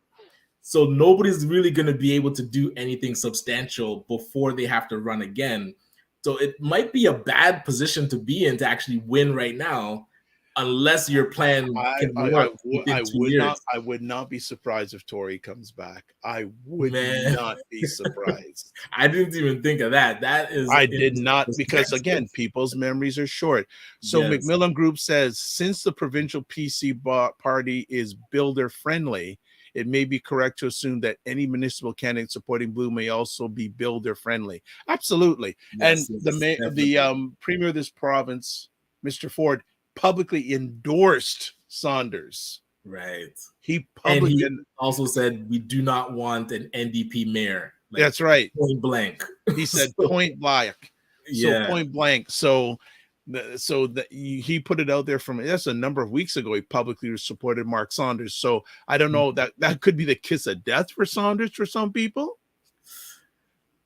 So nobody's really going to be able to do anything substantial before they have to run again. So it might be a bad position to be in to actually win right now, unless your plan can work within 2 years. I would not be surprised if Tory comes back. I would not be surprised. I didn't even think of that. I did not, because again, people's memories are short. So Macmillan Group says, since the provincial PC party is builder friendly, it may be correct to assume that any municipal candidate supporting Blue may also be builder friendly. Absolutely. And the premier of this province, Mr. Ford, publicly endorsed Saunders. Right. He publicly also said, we do not want an NDP mayor. Like, that's right. Point blank. He said point blank. So point blank. So he put it out there that's a number of weeks ago. He publicly supported Mark Saunders. So I don't know, that could be the kiss of death for Saunders for some people.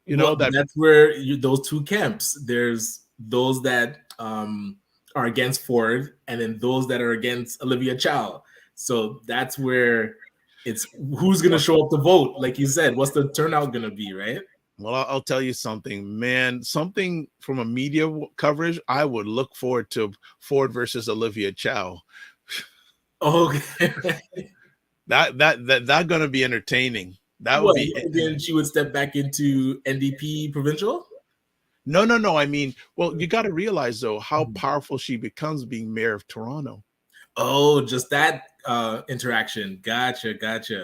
That's where those two camps. There's those that are against Ford, and then those that are against Olivia Chow. So that's where it's who's going to show up to vote. Like you said, what's the turnout going to be, right? Well, I'll tell you something, man. Something from a media coverage, I would look forward to Ford versus Olivia Chow. Okay, that going to be entertaining. That would be. Then she would step back into NDP provincial. No. I mean, well, you got to realize though how powerful she becomes being mayor of Toronto. Oh, just that interaction. Gotcha.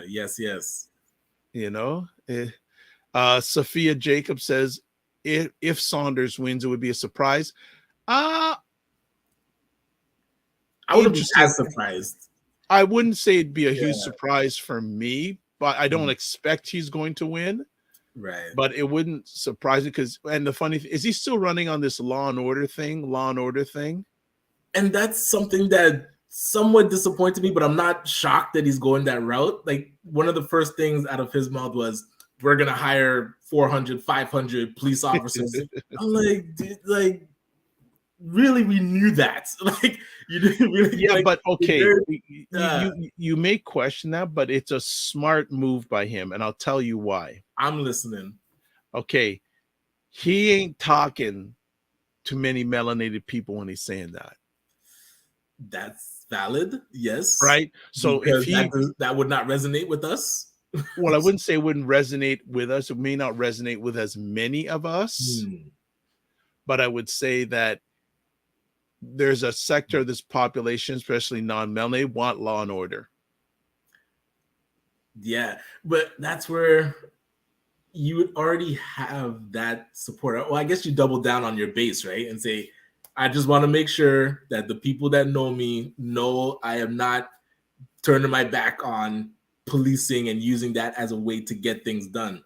Yes. Sophia Jacob says, if Saunders wins, it would be a surprise. I wouldn't be as surprised. I wouldn't say it'd be a huge Yeah, surprise for me, but I don't expect he's going to win. right. But it wouldn't surprise me because, and the funny thing is, he still running on this Law and Order thing? Law and Order thing. And that's something that somewhat disappointed me, but I'm not shocked that he's going that route. Like one of the first things out of his mouth was, we're going to hire 400, 500 police officers. I'm like, dude, like, really, we knew that. Like, you didn't really, Yeah, like, but okay, uh, you may question that, but it's a smart move by him, and I'll tell you why. I'm listening. Okay, he ain't talking to many melanated people when he's saying that. That's valid, yes, Right? So if because he, that would not resonate with us. well, I wouldn't say it wouldn't resonate with us. It may not resonate with as many of us, but I would say that there's a sector of this population, especially non-melanated, want law and order. Yeah, but that's where you would already have that support. Well, I guess you double down on your base, right? And say, I just want to make sure that the people that know me know I am not turning my back on policing and using that as a way to get things done.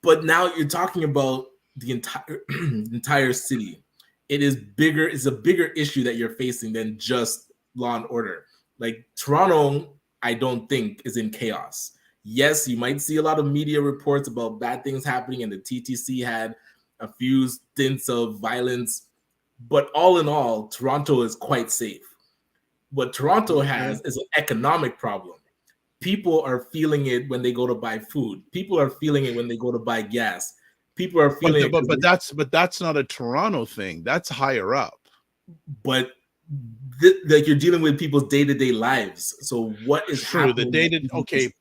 But now you're talking about the entire city. It is bigger, it's a bigger issue that you're facing than just law and order. Like Toronto, I don't think is in chaos. Yes, you might see a lot of media reports about bad things happening, and the TTC had a few stints of violence, but all in all, Toronto is quite safe. What Toronto has is an economic problem. People are feeling it when they go to buy food. People are feeling it when they go to buy gas. People are feeling it. But that's not a Toronto thing. That's higher up. But like you're dealing with people's day-to-day lives. So what is true? Happening? The day-to okay,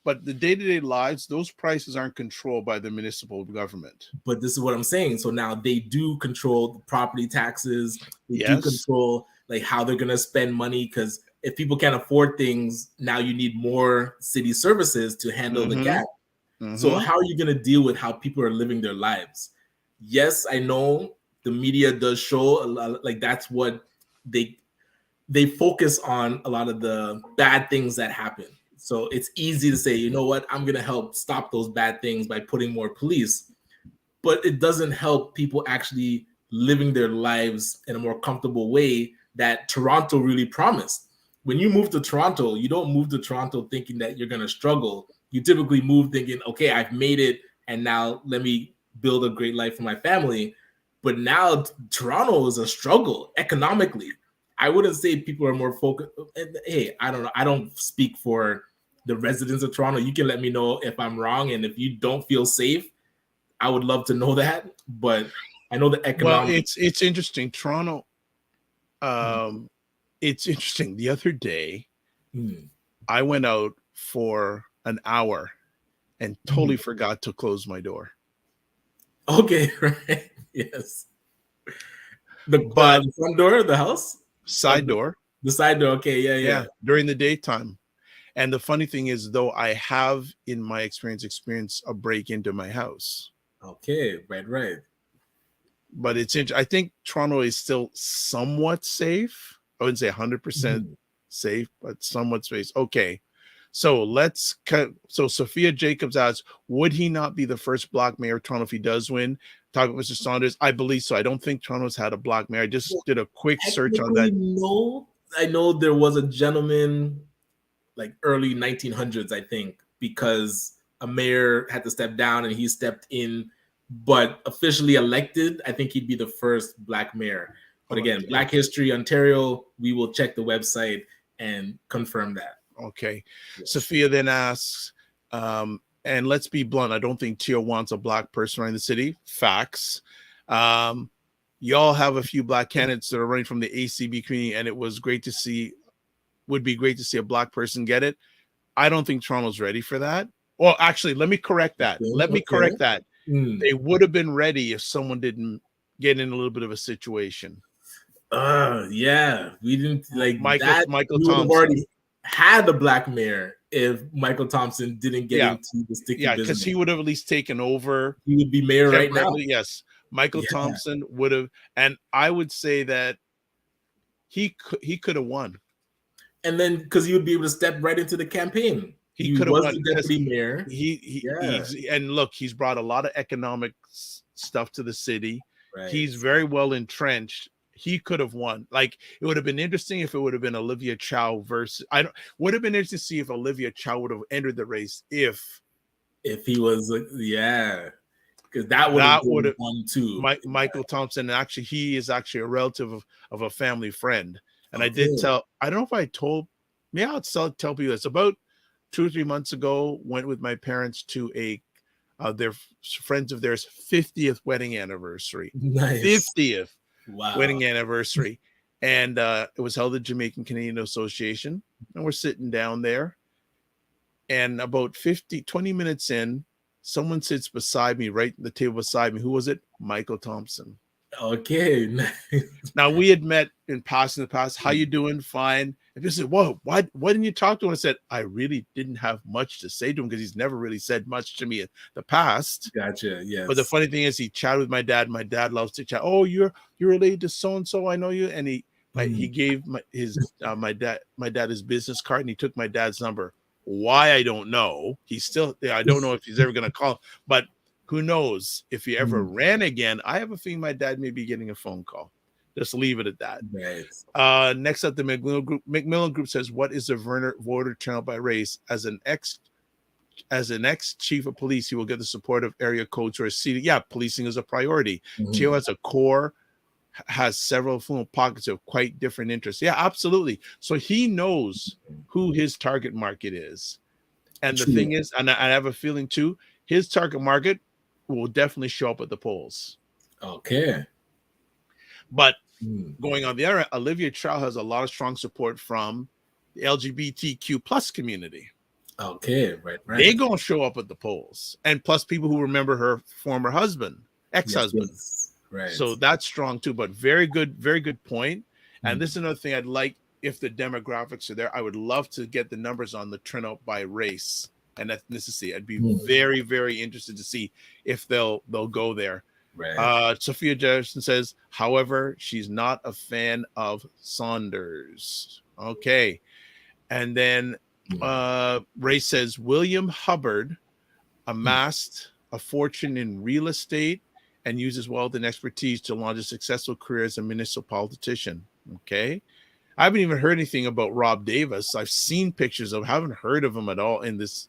but the day-to-day lives, those prices aren't controlled by the municipal government. But this is what I'm saying. So now they do control the property taxes. They do control like how they're gonna spend money, because if people can't afford things, now you need more city services to handle the gap. So how are you going to deal with how people are living their lives? Yes, I know the media does show a lot, like that's what they focus on, a lot of the bad things that happen. So it's easy to say, you know what, I'm going to help stop those bad things by putting more police, but it doesn't help people actually living their lives in a more comfortable way that Toronto really promised. When you move to Toronto, you don't move to Toronto thinking that you're going to struggle. You typically move thinking, okay, I've made it, and now let me build a great life for my family. But now Toronto is a struggle economically. I wouldn't say people are more focused. Hey, I don't know. I don't speak for the residents of Toronto. You can let me know if I'm wrong, and if you don't feel safe, I would love to know that. But I know the economic. Well, it's interesting. Toronto. It's interesting. The other day, I went out for an hour and totally forgot to close my door. Okay, right. Yes. The front door of the house? Side door. The side door. Okay, yeah. During the daytime. And the funny thing is, though, I have in my experienced a break into my house. Okay, right. But it's interesting. I think Toronto is still somewhat safe. I wouldn't say 100% safe, but somewhat safe. Okay. So let's cut. So Sophia Jacobs asks, would he not be the first Black mayor of Toronto if he does win? Talking about Mr. Saunders, I believe so. I don't think Toronto's had a Black mayor. I just did a quick search on that. No, I know there was a gentleman like early 1900s, I think, because a mayor had to step down and he stepped in, but officially elected, I think he'd be the first Black mayor. But again, Black History Ontario, we will check the website and confirm that. Okay. Yes. Sophia then asks, and let's be blunt, I don't think Tio wants a Black person running the city. Facts. Y'all have a few Black candidates that are running from the ACB community, and it was great to see, would be great to see a Black person get it. I don't think Toronto's ready for that. Well, actually, let me correct that. They would have been ready if someone didn't get in a little bit of a situation. Yeah, we didn't like Michael we would have already had a Black mayor if Michael Thompson didn't get into the sticky business. Because he would have at least taken over. He would be mayor right now. Yes, Michael Thompson would have, and I would say that he could have won. and then because he would be able to step right into the campaign. He He could have was won the because deputy mayor. he's, and look, he's brought a lot of economic stuff to the city. Right. He's very well entrenched. He could have won. Like, it would have been interesting if it would have been Olivia Chow versus, I don't, would have been interesting to see if Olivia Chow would have entered the race if he was, because that would have been one too. Michael Thompson. Actually, he is actually a relative of a family friend. And I did tell, I don't know if I told, maybe I'll tell people this. About 2 or 3 months ago, went with my parents to their friends of theirs 50th wedding anniversary. Nice. 50th wedding anniversary. And it was held at Jamaican Canadian Association. And we're sitting down there. And about 20 minutes in, someone sits beside me, right at the table beside me. Who was it? Michael Thompson. Okay. Now, we had met in the past. How you doing? Fine. And people said, whoa, why didn't you talk to him? I said, I really didn't have much to say to him because he's never really said much to me in the past. Gotcha. Yes. But the funny thing is, he chatted with my dad. My dad loves to chat. Oh, you're related to so-and-so. I know you. And he gave my dad his business card, and he took my dad's number. Why, I don't know. I don't know if he's ever going to call, but who knows if he ever ran again. I have a feeling my dad may be getting a phone call. Just leave it at that. Right. Next up, the McMillan Group says, what is the voter turnout by race? As an ex chief of police, he will get the support of area codes or a city. Yeah, policing is a priority. Geo has a core, has several pockets of quite different interests. Yeah, absolutely. So he knows who his target market is. And the thing is, and I have a feeling too, his target market will definitely show up at the polls. Okay. But going on the other end, Olivia Chow has a lot of strong support from the LGBTQ plus community. Okay, right. They're going to show up at the polls. And plus people who remember her former husband, ex-husband. Yes. Right. So that's strong too, but very good point. And this is another thing I'd like, if the demographics are there, I would love to get the numbers on the turnout by race and ethnicity. I'd be very, very interested to see if they'll go there. Right. Sophia Jefferson says, however, she's not a fan of Saunders. Okay. And then Ray says, William Hubbard amassed a fortune in real estate and uses wealth and expertise to launch a successful career as a municipal politician. Okay. I haven't even heard anything about Rob Davis. I've seen pictures of, haven't heard of him at all in this.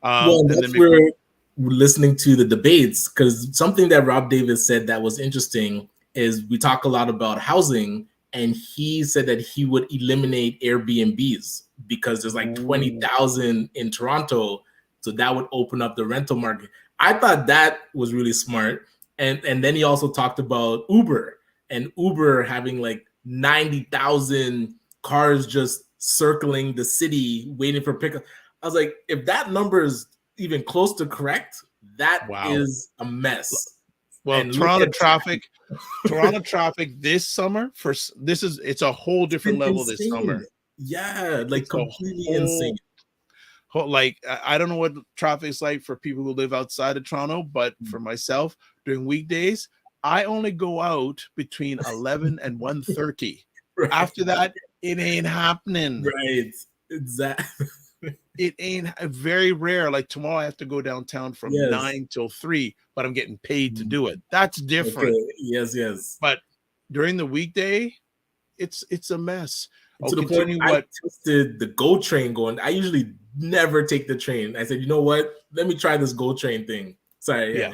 Well, that's where we're listening to the debates, because something that Rob Davis said that was interesting is we talk a lot about housing, and he said that he would eliminate Airbnbs because there's like 20,000 in Toronto. So that would open up the rental market. I thought that was really smart. And then he also talked about Uber, and Uber having like 90,000 cars just circling the city waiting for pickup. I was like, if that number is even close to correct, that is a mess. Well, and Toronto traffic this summer, it's a whole different level this summer. Yeah, like it's completely insane. Like, I don't know what traffic is like for people who live outside of Toronto, but for myself, during weekdays, I only go out between 11 and 1:30. Right. After that, it ain't happening. Right. Exactly. It ain't very rare. Like tomorrow, I have to go downtown from 9 till 3, but I'm getting paid to do it. That's different. Okay. Yes. But during the weekday, it's a mess. To the point I tested the GO train going. I usually never take the train. I said, you know what? Let me try this GO train thing. Sorry.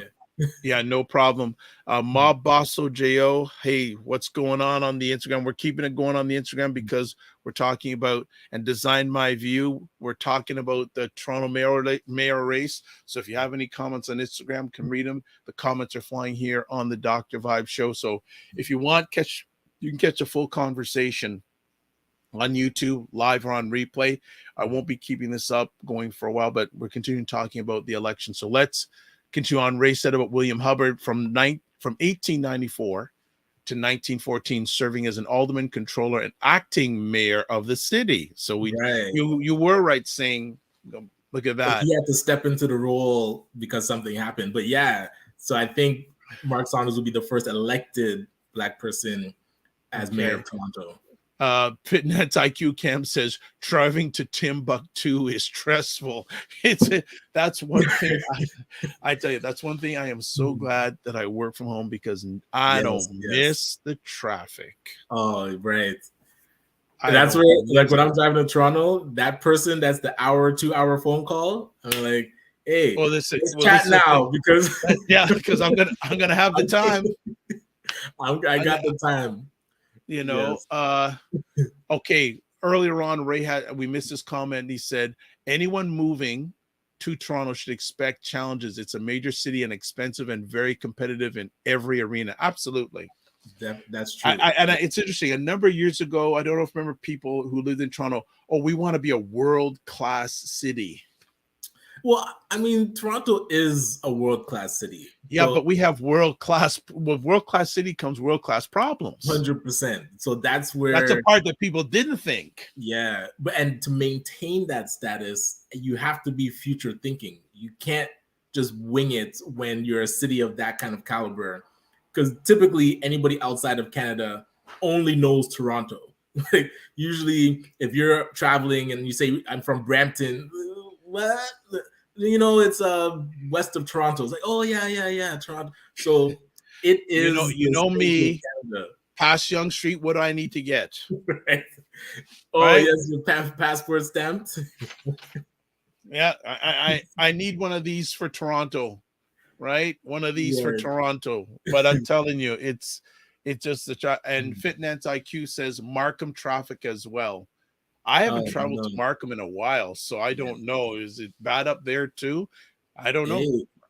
Yeah, no problem. Mob Bosso Jo, hey, what's going on the Instagram? We're keeping it going on the Instagram because we're talking about, and Design My View, we're talking about the Toronto mayor race. So if you have any comments on Instagram, can read them. The comments are flying here on the Dr. Vibe show. So if you want, you can catch a full conversation on YouTube, live or on replay. I won't be keeping this up going for a while, but we're continuing talking about the election. So let's continue on. Ray said about William Hubbard from 1894 to 1914, serving as an alderman, controller, and acting mayor of the city. So you were right saying, look at that. He had to step into the role because something happened. But so I think Mark Saunders will be the first elected Black person as mayor of Toronto. Fitness IQ Cam says driving to Timbuktu is stressful. That's one thing I tell you, that's one thing I am so glad that I work from home because I don't miss the traffic. Oh, right. I That's don't where, like, miss when I'm driving to Toronto, that person that's the hour, 2 hour phone call, I'm like, hey, let's chat now because yeah, because I'm gonna have the time. I got the time. You know, okay. Earlier on, we missed his comment. He said, anyone moving to Toronto should expect challenges. It's a major city and expensive and very competitive in every arena. Absolutely. That's true. It's interesting. A number of years ago, I don't know if you remember people who lived in Toronto. Oh, we want to be a world-class city. Well, I mean, Toronto is a world-class city. Yeah, but we have world-class. With world-class city comes world-class problems. 100%. So that's a part that people didn't think. Yeah, and to maintain that status, you have to be future thinking. You can't just wing it when you're a city of that kind of caliber, because typically anybody outside of Canada only knows Toronto. Like, usually, if you're traveling and you say, I'm from Brampton, what? You know, it's west of Toronto. It's like, oh yeah, Toronto. So it is. You know me. Past Yonge Street, what do I need to get? Right. Oh, right? Yes, your passport stamped. Yeah, I need one of these for Toronto, right? One of these for Toronto. But I'm telling you, it's just the and Fitness IQ says Markham traffic as well. I haven't traveled to Markham in a while, so I don't know. Is it bad up there too? I don't know.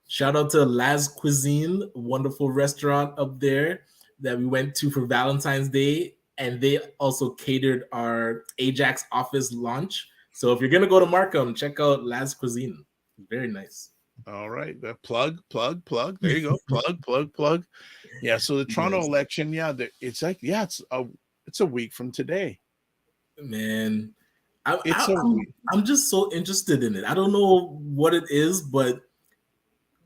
Shout out to Laz Cuisine, wonderful restaurant up there that we went to for Valentine's Day, and they also catered our Ajax office launch. So if you're gonna go to Markham, check out Laz Cuisine. Very nice. All right, plug. There you go. plug. Yeah. So the Toronto election, it's like, it's a week from today. Man, I'm just so interested in it. I don't know what it is, but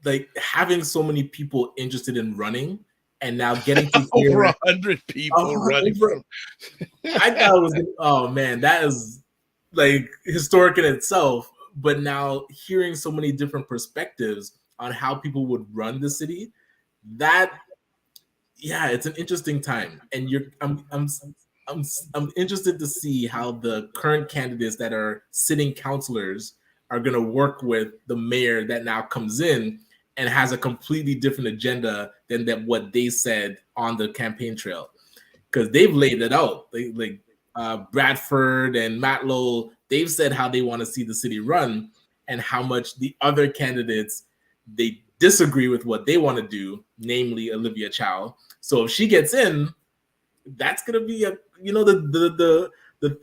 like having so many people interested in running. And now getting to hear over 100 people running. I thought it was, oh man, that is like historic in itself. But now hearing so many different perspectives on how people would run the city, it's an interesting time. And I'm interested to see how the current candidates that are sitting councilors are going to work with the mayor that now comes in and has a completely different agenda than what they said on the campaign trail, because they've laid it out. Bradford and Matt Lowell, they've said how they want to see the city run and how much the other candidates, they disagree with what they want to do, namely Olivia Chow. So if she gets in, that's gonna be the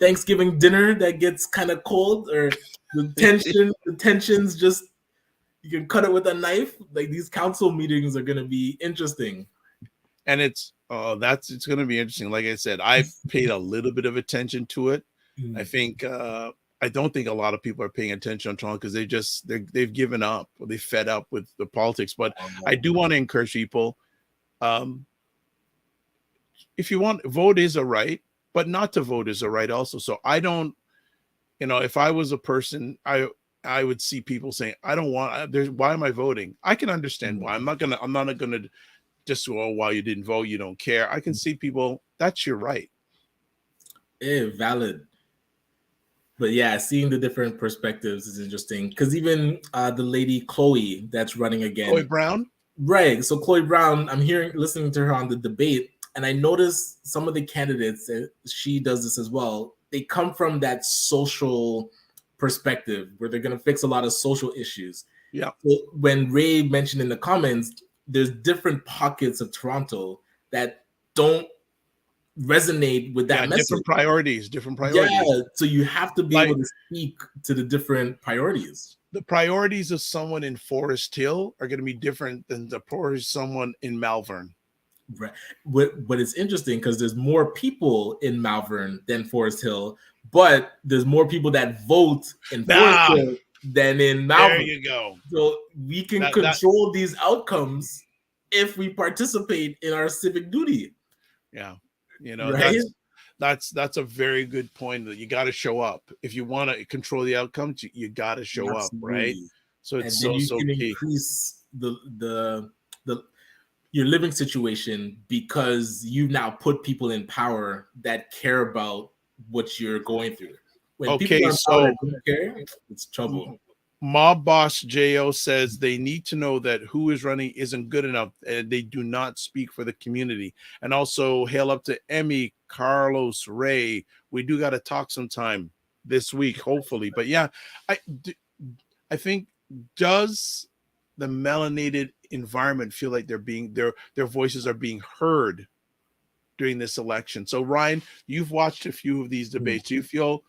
Thanksgiving dinner that gets kind of cold, or the tensions just. You can cut it with a knife. Like, these council meetings are going to be interesting. And it's going to be interesting. Like I said, I've paid a little bit of attention to it. I think I don't think a lot of people are paying attention on Toronto because they've given up, or they fed up with the politics. But I do want to encourage people. If you want, vote is a right, but not to vote is a right also. So I don't, if I was a person, I would see people saying, I don't want, why am I voting? I can understand why. I'm not gonna just, while you didn't vote, you don't care. I can see people, that's your right. Valid. But yeah, seeing the different perspectives is interesting, because even the lady Chloe that's running again. Chloe Brown? Right. So Chloe Brown, I'm listening to her on the debate, and I noticed some of the candidates, she does this as well, they come from that social perspective where they're going to fix a lot of social issues. Yeah. So when Ray mentioned in the comments, there's different pockets of Toronto that don't resonate with that message. Different priorities. Yeah. So you have to be able to speak to the different priorities. The priorities of someone in Forest Hill are going to be different than the priorities of someone in Malvern. Right. But it's interesting because there's more people in Malvern than Forest Hill, but there's more people that vote in Forest Hill than in Malvern. There you go. So we can control these outcomes if we participate in our civic duty. Yeah. Right? That's a very good point. That you got to show up if you want to control the outcomes. You got to show up, right? Absolutely. So it's And then so you so can key. increase the your living situation because you've now put people in power that care about what you're going through. When people Okay, are in power so that don't care, it's trouble. Mob Boss Jo says they need to know that who is running isn't good enough and they do not speak for the community. And also hail up to Emmy, Carlos, Ray. We do got to talk sometime this week, hopefully. But yeah, I I think, does the melanated environment feel like their voices are being heard during this election? So Ryan, you've watched a few of these debates. Do you feel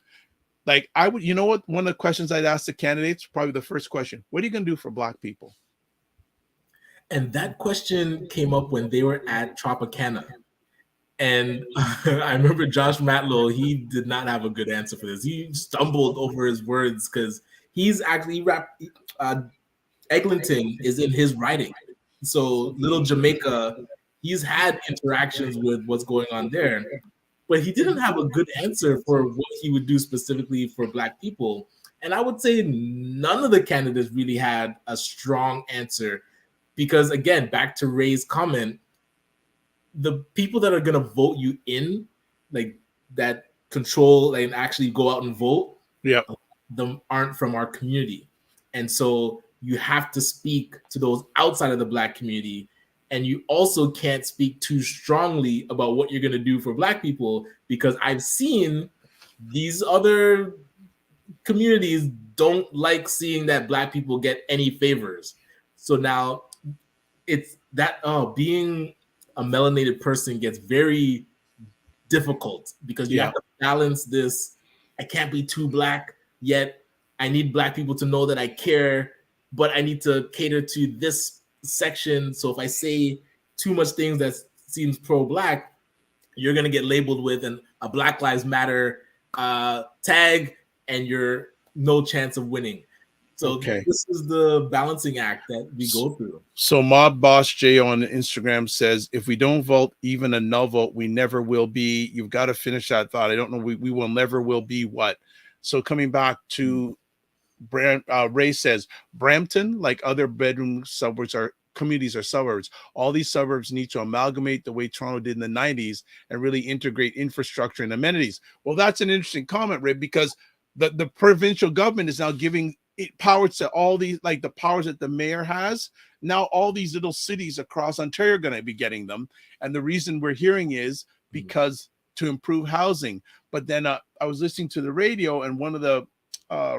like I would, you know what? One of the questions I'd ask the candidates, probably the first question, what are you going to do for Black people? And that question came up when they were at Tropicana. And I remember Josh Matlow, he did not have a good answer for this. He stumbled over his words because he's actually Eglinton is in his writing. So Little Jamaica, he's had interactions with what's going on there, but he didn't have a good answer for what he would do specifically for Black people. And I would say none of the candidates really had a strong answer because, again, back to Ray's comment, the people that are going to vote you in, like that control and actually go out and vote, Yeah. them aren't from our community. And so you have to speak to those outside of the Black community. And you also can't speak too strongly about what you're going to do for Black people because I've seen these other communities don't like seeing that Black people get any favors. So now it's that being a melanated person gets very difficult because you Yeah. have to balance this. I can't be too Black, yet I need Black people to know that I care, but I need to cater to this section. So if I say too much things that seems pro-Black, you're going to get labeled with a Black Lives Matter tag, and you're no chance of winning. So Okay. this is the balancing act that we go through. So Mob Boss J on Instagram says, if we don't vote, even a no vote, we never will be. You've got to finish that thought. I don't know. We will never will be what. So coming back to Ray says, Brampton, like other bedroom suburbs are communities or suburbs, all these suburbs need to amalgamate the way Toronto did in the 90s and really integrate infrastructure and amenities. Well, that's an interesting comment, Ray, because the provincial government is now giving it powers to all these, like the powers that the mayor has. Now all these little cities across Ontario are going to be getting them. And the reason we're hearing is because to improve housing. But then I was listening to the radio and one of the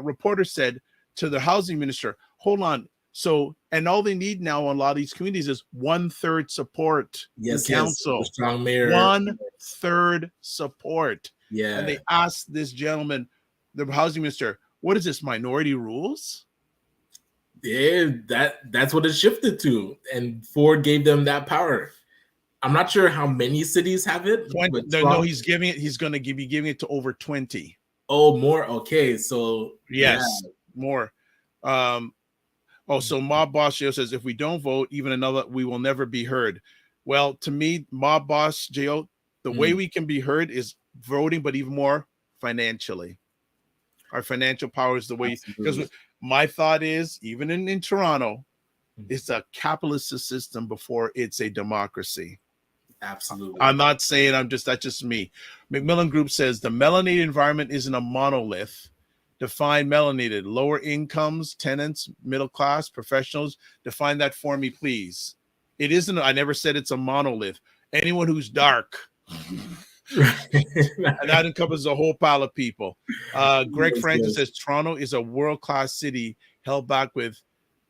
reporters said to the housing minister, hold on. So, and all they need now on a lot of these communities is 1/3 support in council. Yes, strong mayor. 1/3 support. Yeah. And they asked this gentleman, the housing minister, what is this, minority rules? Yeah, that's what it shifted to. And Ford gave them that power. I'm not sure how many cities have it. 20, no, he's giving it, he's going to be giving it to over 20. Oh, more. Okay. So yes, more. So Mob Boss Jo says, if we don't vote, even another, we will never be heard. Well, to me, Mob Boss Jo, the way we can be heard is voting, but even more financially. Our financial power is the way, because my thought is, even in Toronto, it's a capitalist system before it's a democracy. Absolutely. I'm not saying that's just me. McMillan Group says the melanated environment isn't a monolith. Define melanated: lower incomes, tenants, middle class, professionals. Define that for me, please. It isn't. I never said it's a monolith. Anyone who's dark. And that encompasses a whole pile of people. Greg Francis says Toronto is a world-class city held back with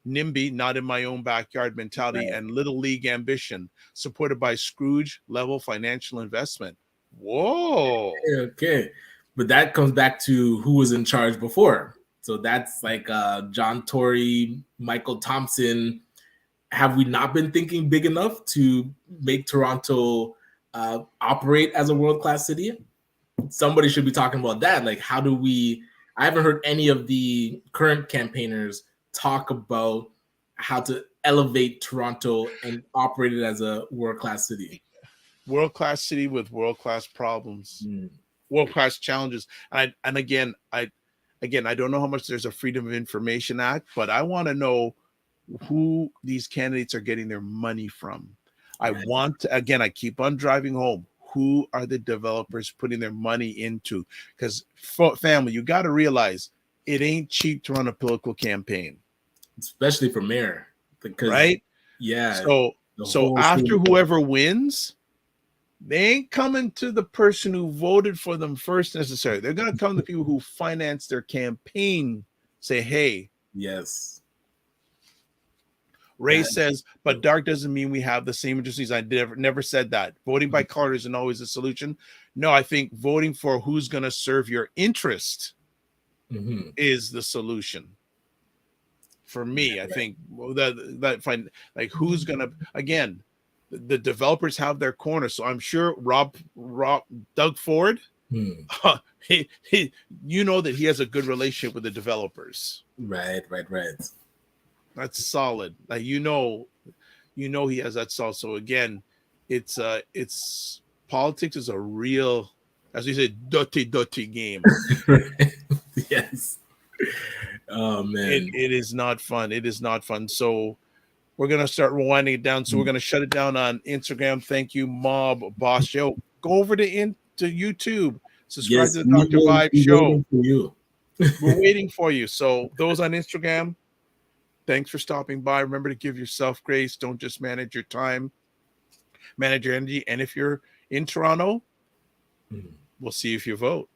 NIMBY, not in my own backyard mentality, and little league ambition, supported by Scrooge level financial investment. Whoa. Okay. But that comes back to who was in charge before. So that's like John Tory, Michael Thompson. Have we not been thinking big enough to make Toronto operate as a world-class city? Somebody should be talking about that. Like, how do we? I haven't heard any of the current campaigners talk about how to elevate Toronto and operate it as a world-class city. world-class city with world-class problems, world-class challenges. And again, I don't know how much there's a Freedom of Information Act, but I want to know who these candidates are getting their money from. I Right. want to, again, I keep on driving home. Who are the developers putting their money into? Because family, you got to realize it ain't cheap to run a political campaign, Especially for mayor, because right? yeah, So the so whole after city. whoever wins, they ain't coming to the person who voted for them first necessarily. They're going to come to people who finance their campaign. Say, hey, Yes. Ray That, says, but dark doesn't mean we have the same interests. I never said that. Voting by color isn't always a solution. No, I think voting for who's going to serve your interest is the solution. For me, I think that find like who's going to, again, the developers have their corner. So I'm sure Doug Ford, you know that he has a good relationship with the developers. Right. That's solid. Like he has that solid. So again, it's politics is a real, as we say, dirty game. Yes. Oh It man. it is not fun. It is not fun. So we're gonna start winding it down. So we're gonna shut it down on Instagram. Thank you, Mob Boss Show. Go over to YouTube. Subscribe Yes, to the we Dr. will Vibe be Show. waiting for you. We're waiting for you. So those on Instagram, thanks for stopping by. Remember to give yourself grace. Don't just manage your time, manage your energy. And if you're in Toronto, we'll see if you vote.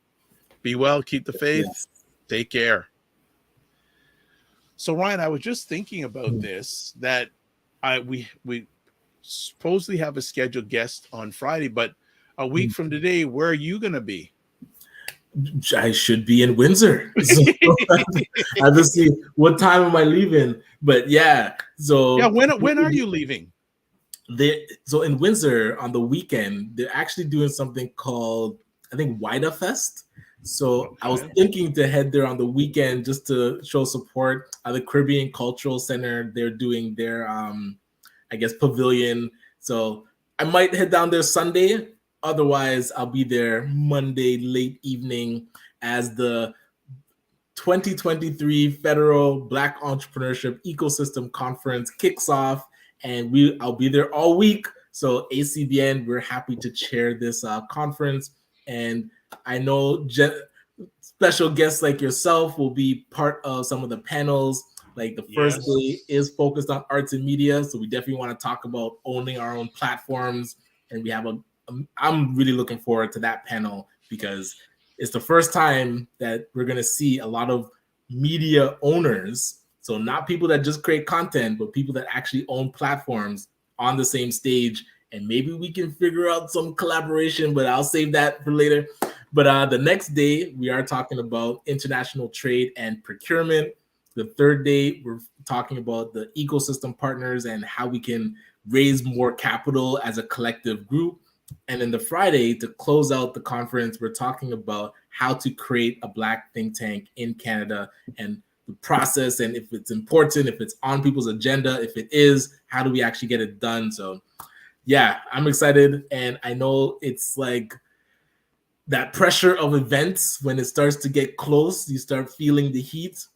Be well, keep the faith, Yes. take care. So Ryan, I was just thinking about this, that we supposedly have a scheduled guest on Friday, but a week from today, where are you gonna be? I should be in Windsor. So I have to see what time am I leaving. But yeah, Yeah, so when are you leaving? so in Windsor on the weekend, they're actually doing something called, I think, Wida Fest. So I was Okay. thinking to head there on the weekend just to show support at the Caribbean Cultural Center. They're doing their I guess pavilion. So I might head down there Sunday. Otherwise, I'll be there Monday late evening as the 2023 Federal Black Entrepreneurship Ecosystem Conference kicks off, and I'll be there all week. So ACBN, we're happy to chair this conference, and I know special guests like yourself will be part of some of the panels. Like the first Yes. day is focused on arts and media, so we definitely want to talk about owning our own platforms, and we have I'm really looking forward to that panel because it's the first time that we're going to see a lot of media owners. So not people that just create content, but people that actually own platforms on the same stage. And maybe we can figure out some collaboration, but I'll save that for later. But the next day, we are talking about international trade and procurement. The third day, we're talking about the ecosystem partners and how we can raise more capital as a collective group. And then the Friday, to close out the conference, we're talking about how to create a Black think tank in Canada and the process, and if it's important, if it's on people's agenda. If it is, how do we actually get it done? So yeah, I'm excited. And I know it's like that pressure of events when it starts to get close, you start feeling the heat.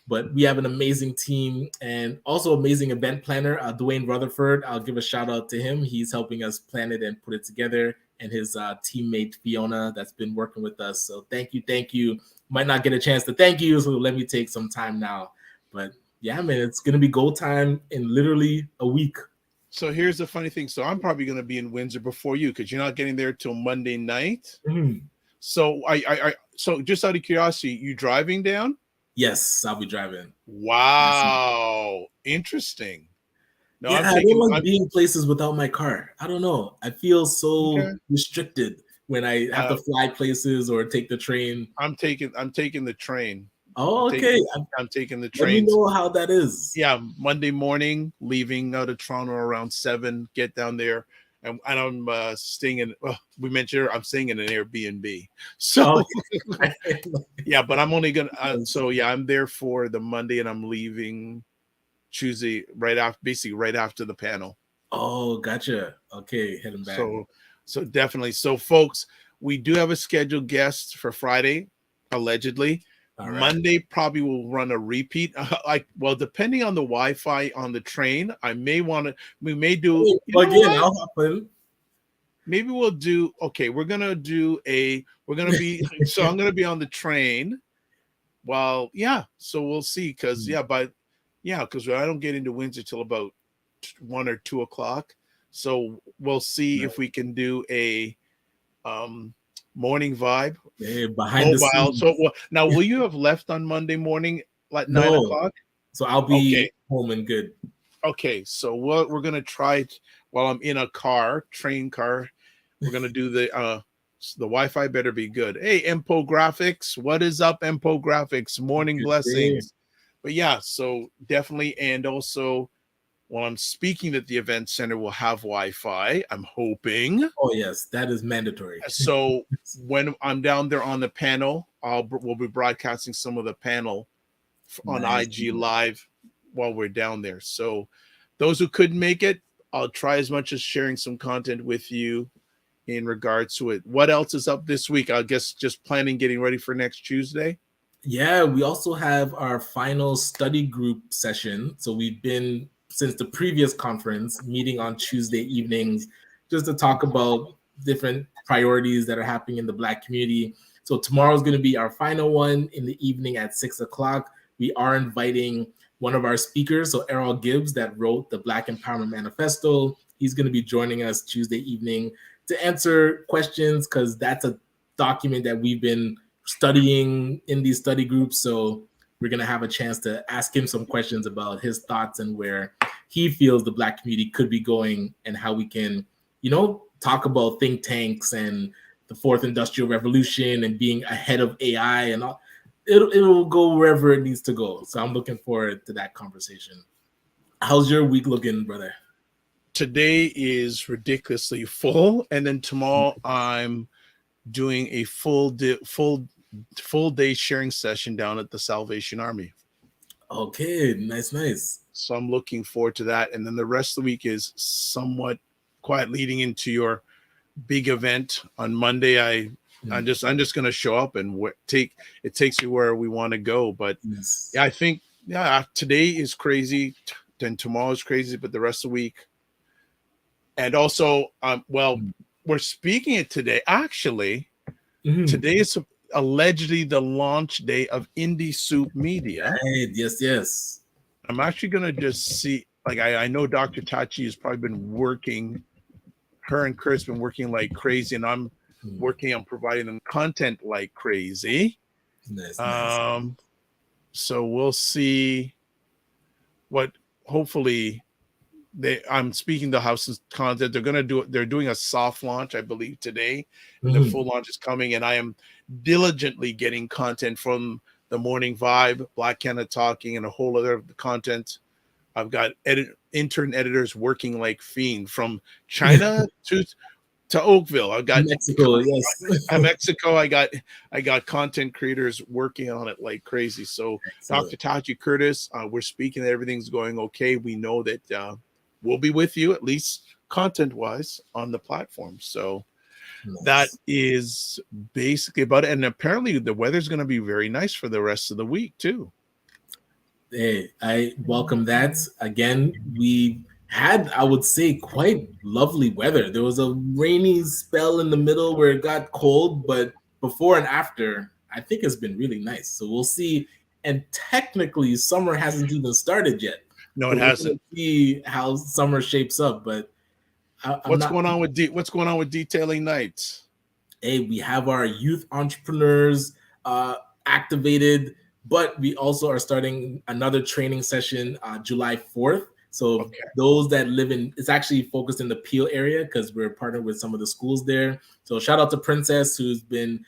But we have an amazing team and also amazing event planner, Dwayne Rutherford. I'll give a shout out to him. He's helping us plan it and put it together, and his teammate Fiona that's been working with us. So thank you. Might not get a chance to thank you, so let me take some time now. But yeah, man, it's gonna be go time in literally a week. So here's the funny thing. So I'm probably going to be in Windsor before you because you're not getting there till Monday night. So so just out of curiosity, you driving down? Yes, I'll be driving. Wow, interesting. No, Yeah, I'm I don't taking. like being places without my car. I don't know. I feel Okay. so restricted when I have to fly places or take the train. I'm taking the train. Oh, okay. I'm taking the Let me trains. know how that is. Yeah, Monday morning, leaving out of Toronto around 7. Get down there, and I'm staying in. Well, we mentioned I'm staying in an Airbnb. So Oh, yeah, but I'm only gonna. So yeah, I'm there for the Monday, and I'm leaving Tuesday basically right after the panel. oh, gotcha. Okay, heading back. So definitely. So folks, we do have a scheduled guest for Friday, allegedly. All right. Monday probably will run a repeat. Well, depending on the Wi-Fi on the train, I may want to. We may do. Hey, You know again, what? I'll hop in. Maybe we'll do. Okay, we're gonna do a. We're gonna be. So I'm gonna be on the train. Well, yeah. So we'll see. Because because I don't get into Windsor till about 1 or 2 o'clock. So we'll see if we can do a morning vibe Behind the mobile. scenes. So now, will you have left on Monday morning at No. 9 o'clock? So I'll be home and good. Okay. So we're gonna try it while I'm in a train car. We're gonna do the Wi-Fi better be good. Hey, Empo Graphics, what is up, Empo Graphics? Morning Good blessings. day. But yeah, so definitely, and also while I'm speaking at the event center, we'll have Wi-Fi. I'm hoping. Oh yes, that is mandatory. So when I'm down there on the panel, we'll be broadcasting some of the panel on IG Live while we're down there. So those who couldn't make it, I'll try as much as sharing some content with you in regards to it. What else is up this week? I guess just planning, getting ready for next Tuesday. Yeah, we also have our final study group session. So we've been, since the previous conference, meeting on Tuesday evenings just to talk about different priorities that are happening in the Black community. So tomorrow's going to be our final one in the evening at 6 o'clock. We are inviting one of our speakers, so Errol Gibbs, that wrote the Black Empowerment Manifesto. He's going to be joining us Tuesday evening to answer questions, because that's a document that we've been studying in these study groups. So we're going to have a chance to ask him some questions about his thoughts and where he feels the Black community could be going, and how we can, talk about think tanks and the fourth industrial revolution and being ahead of AI and all. It'll go wherever it needs to go. So I'm looking forward to that conversation. How's your week looking, brother? Today is ridiculously full, and then tomorrow I'm doing a full day sharing session down at the Salvation Army. Okay, nice. So I'm looking forward to that, and then the rest of the week is somewhat quiet, leading into your big event on Monday. I'm just going to show up and takes me where we want to go. But yeah, I think today is crazy, then tomorrow is crazy, but the rest of the week. And also, we're speaking it today. Actually, today is allegedly the launch day of Indie Soup Media. Right. Yes. I'm actually going to just see, I know Dr. Tachi has probably been working, her and Chris been working like crazy, and I'm working on providing them content like crazy. Nice. So we'll see what, hopefully, I'm speaking to House's content. They're doing a soft launch, I believe, today. And the full launch is coming, and I am diligently getting content from the Morning Vibe, Black Canada Talking, and a whole other content. I've got intern editors working like fiend from China to Oakville. I've got Mexico, yes. Mexico. I got content creators working on it like crazy. So Dr. Tachi Curtis, we're speaking that everything's going okay. We know that we'll be with you, at least content-wise, on the platform. So that is basically about it. And apparently the weather's going to be very nice for the rest of the week too. Hey, I welcome that. Again, we had, I would say, quite lovely weather. There was a rainy spell in the middle where it got cold, but before and after, I think it's been really nice. So we'll see. And technically, summer hasn't even started yet. No, it hasn't. We'll see how summer shapes up. But what's going on with Detailing Nights? Hey, we have our youth entrepreneurs activated, but we also are starting another training session July 4th. So those that live in, it's actually focused in the Peel area because we're partnered with some of the schools there. So shout out to Princess, who's been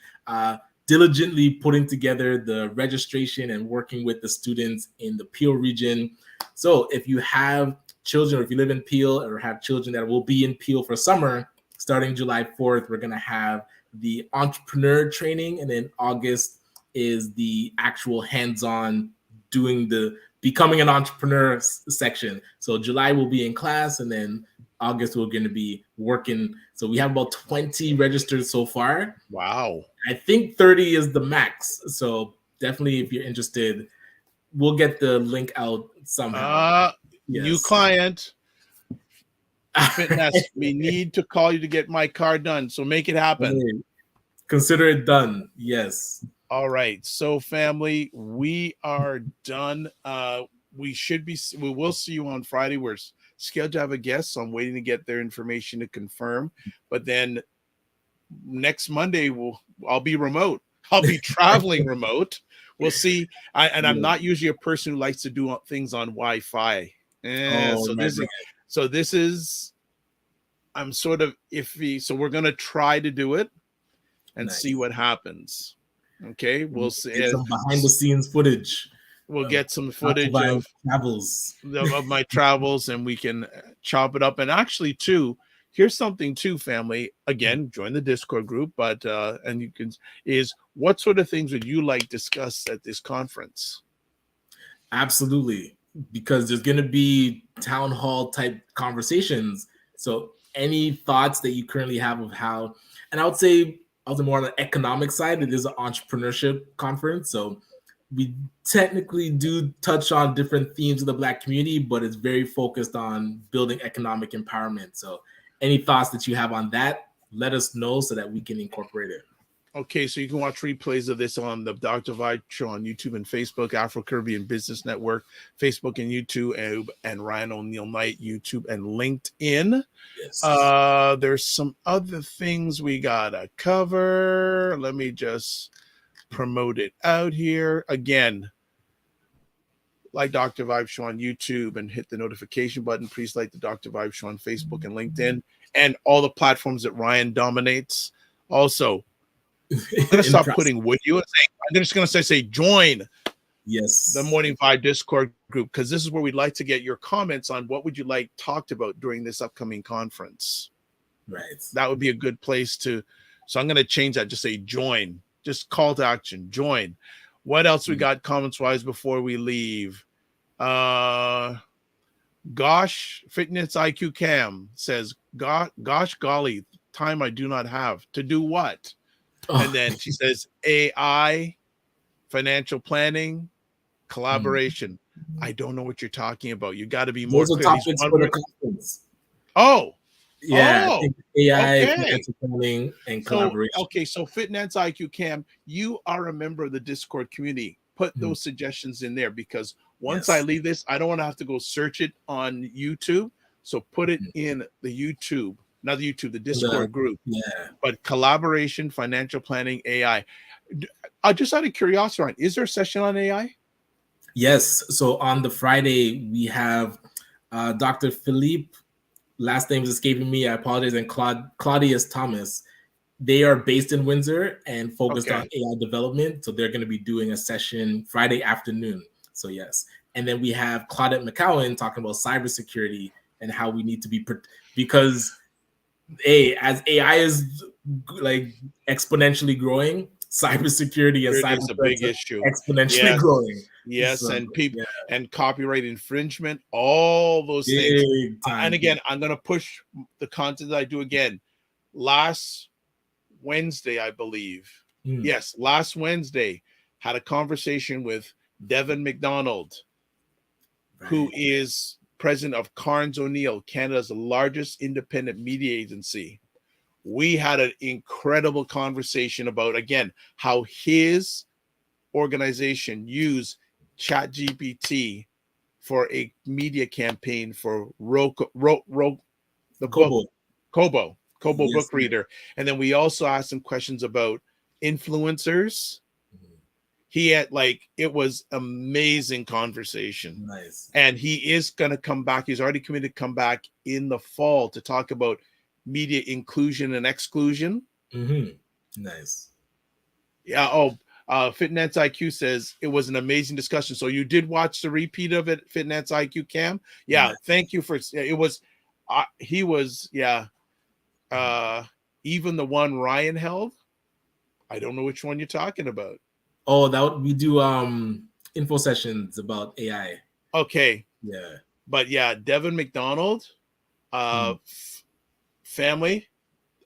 diligently putting together the registration and working with the students in the Peel region. So if you have children, or if you live in Peel or have children that will be in Peel for summer, starting July 4th, we're going to have the entrepreneur training. And then August is the actual hands-on doing the becoming an entrepreneur section. So July will be in class, and then August, we're going to be working. So we have about 20 registered so far. Wow. I think 30 is the max. So definitely, if you're interested, we'll get the link out somehow. New Yes. client. Fitness. We need to call you to get my car done. So make it happen. Consider it done. Yes. All right. So family, we are done. We will see you on Friday. We're scheduled to have a guest, so I'm waiting to get their information to confirm. But then next Monday, I'll be remote. I'll be traveling remote. We'll see. I'm not usually a person who likes to do things on Wi-Fi. This is I'm sort of iffy. So we're gonna try to do it and see what happens. Okay, we'll see some behind the scenes footage. We'll get some footage of my travels, and we can chop it up. And actually, too, here's something too, family. Again, join the Discord group, but and you can what sort of things would you like discussed at this conference? Absolutely, because there's going to be town hall type conversations. So any thoughts that you currently have of how, and I would say more on the economic side, it is an entrepreneurship conference. So we technically do touch on different themes of the Black community, but it's very focused on building economic empowerment. So any thoughts that you have on that, let us know so that we can incorporate it. Okay, so you can watch replays of this on the Dr. Vibe Show on YouTube and Facebook, Afro-Caribbean Business Network, Facebook and YouTube, and Ryan Oneil Knight, YouTube and LinkedIn. Yes. There's some other things we gotta cover. Let me just promote it out here. Again, like Dr. Vibe Show on YouTube and hit the notification button. Please like the Dr. Vibe Show on Facebook and LinkedIn and all the platforms that Ryan dominates. Also, I'm gonna stop putting would you. I'm just gonna say join. Yes. The Morning Vibe Discord group, because this is where we'd like to get your comments on what would you like talked about during this upcoming conference. Right. That would be a good place to. So I'm gonna change that. Just say join. Just call to action. Join. What else we got comments wise before we leave? Gosh, Fitness IQ Cam says, gosh golly, time I do not have to do what? And then she says AI, financial planning, collaboration. I don't know what you're talking about. You got to be more clear. Those are topics for the conference. Oh, yeah. AI, financial planning, and collaboration. So Fitness IQ Cam, you are a member of the Discord community. Put those suggestions in there, because once I leave this, I don't want to have to go search it on YouTube. So put it in the YouTube. Not the YouTube, the Discord group. Yeah. But collaboration, financial planning, AI. Just out of curiosity, Ryan, is there a session on AI? Yes. So on the Friday, we have Dr. Philippe, last name is escaping me, I apologize, and Claudius Thomas. They are based in Windsor and focused on AI development. So they're going to be doing a session Friday afternoon. So yes. And then we have Claudette McCowan talking about cybersecurity and how we need to be, because as AI is like exponentially growing, cybersecurity and cyber is a big issue, exponentially growing. Yes, so, and people and copyright infringement, all those things. And again, I'm going to push the content that I do again. Last Wednesday, I believe. Yes, last Wednesday, had a conversation with Devin McDonald, who is president of Carnes O'Neill, Canada's largest independent media agency. We had an incredible conversation about, again, how his organization used ChatGPT for a media campaign for the book, Kobo book reader. And then we also asked him questions about influencers. He had it was amazing conversation. Nice. And he is going to come back. He's already committed to come back in the fall to talk about media inclusion and exclusion. Nice. Yeah. Fitness IQ says it was an amazing discussion. So you did watch the repeat of it, Fitness IQ Cam? Yeah. Nice. Thank you for it. Was he was even the one Ryan held. I don't know which one you're talking about. Oh, we do info sessions about AI. Okay. Yeah. But yeah, Devin McDonald, Family,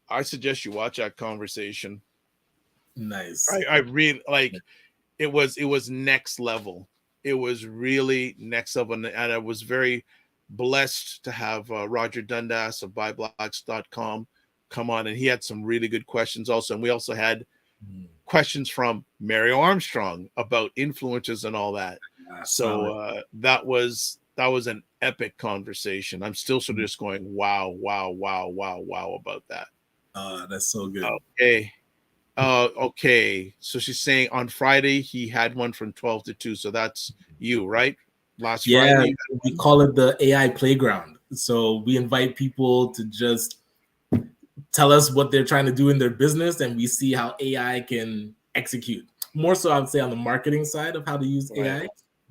I suggest you watch that conversation. Nice. I really like it was next level. It was really next level, and I was very blessed to have Roger Dundas of buyblacks.com come on, and he had some really good questions also, and we also had questions from Mario Armstrong about influences and all that. So that was an epic conversation. I'm still sort of just going wow about that. That's so good. Okay. Okay. So she's saying on Friday he had one from 12 to 2. So that's you, right? Last Friday. We call it the AI playground. So we invite people to just tell us what they're trying to do in their business, and we see how AI can execute. More so, I would say on the marketing side of how to use AI.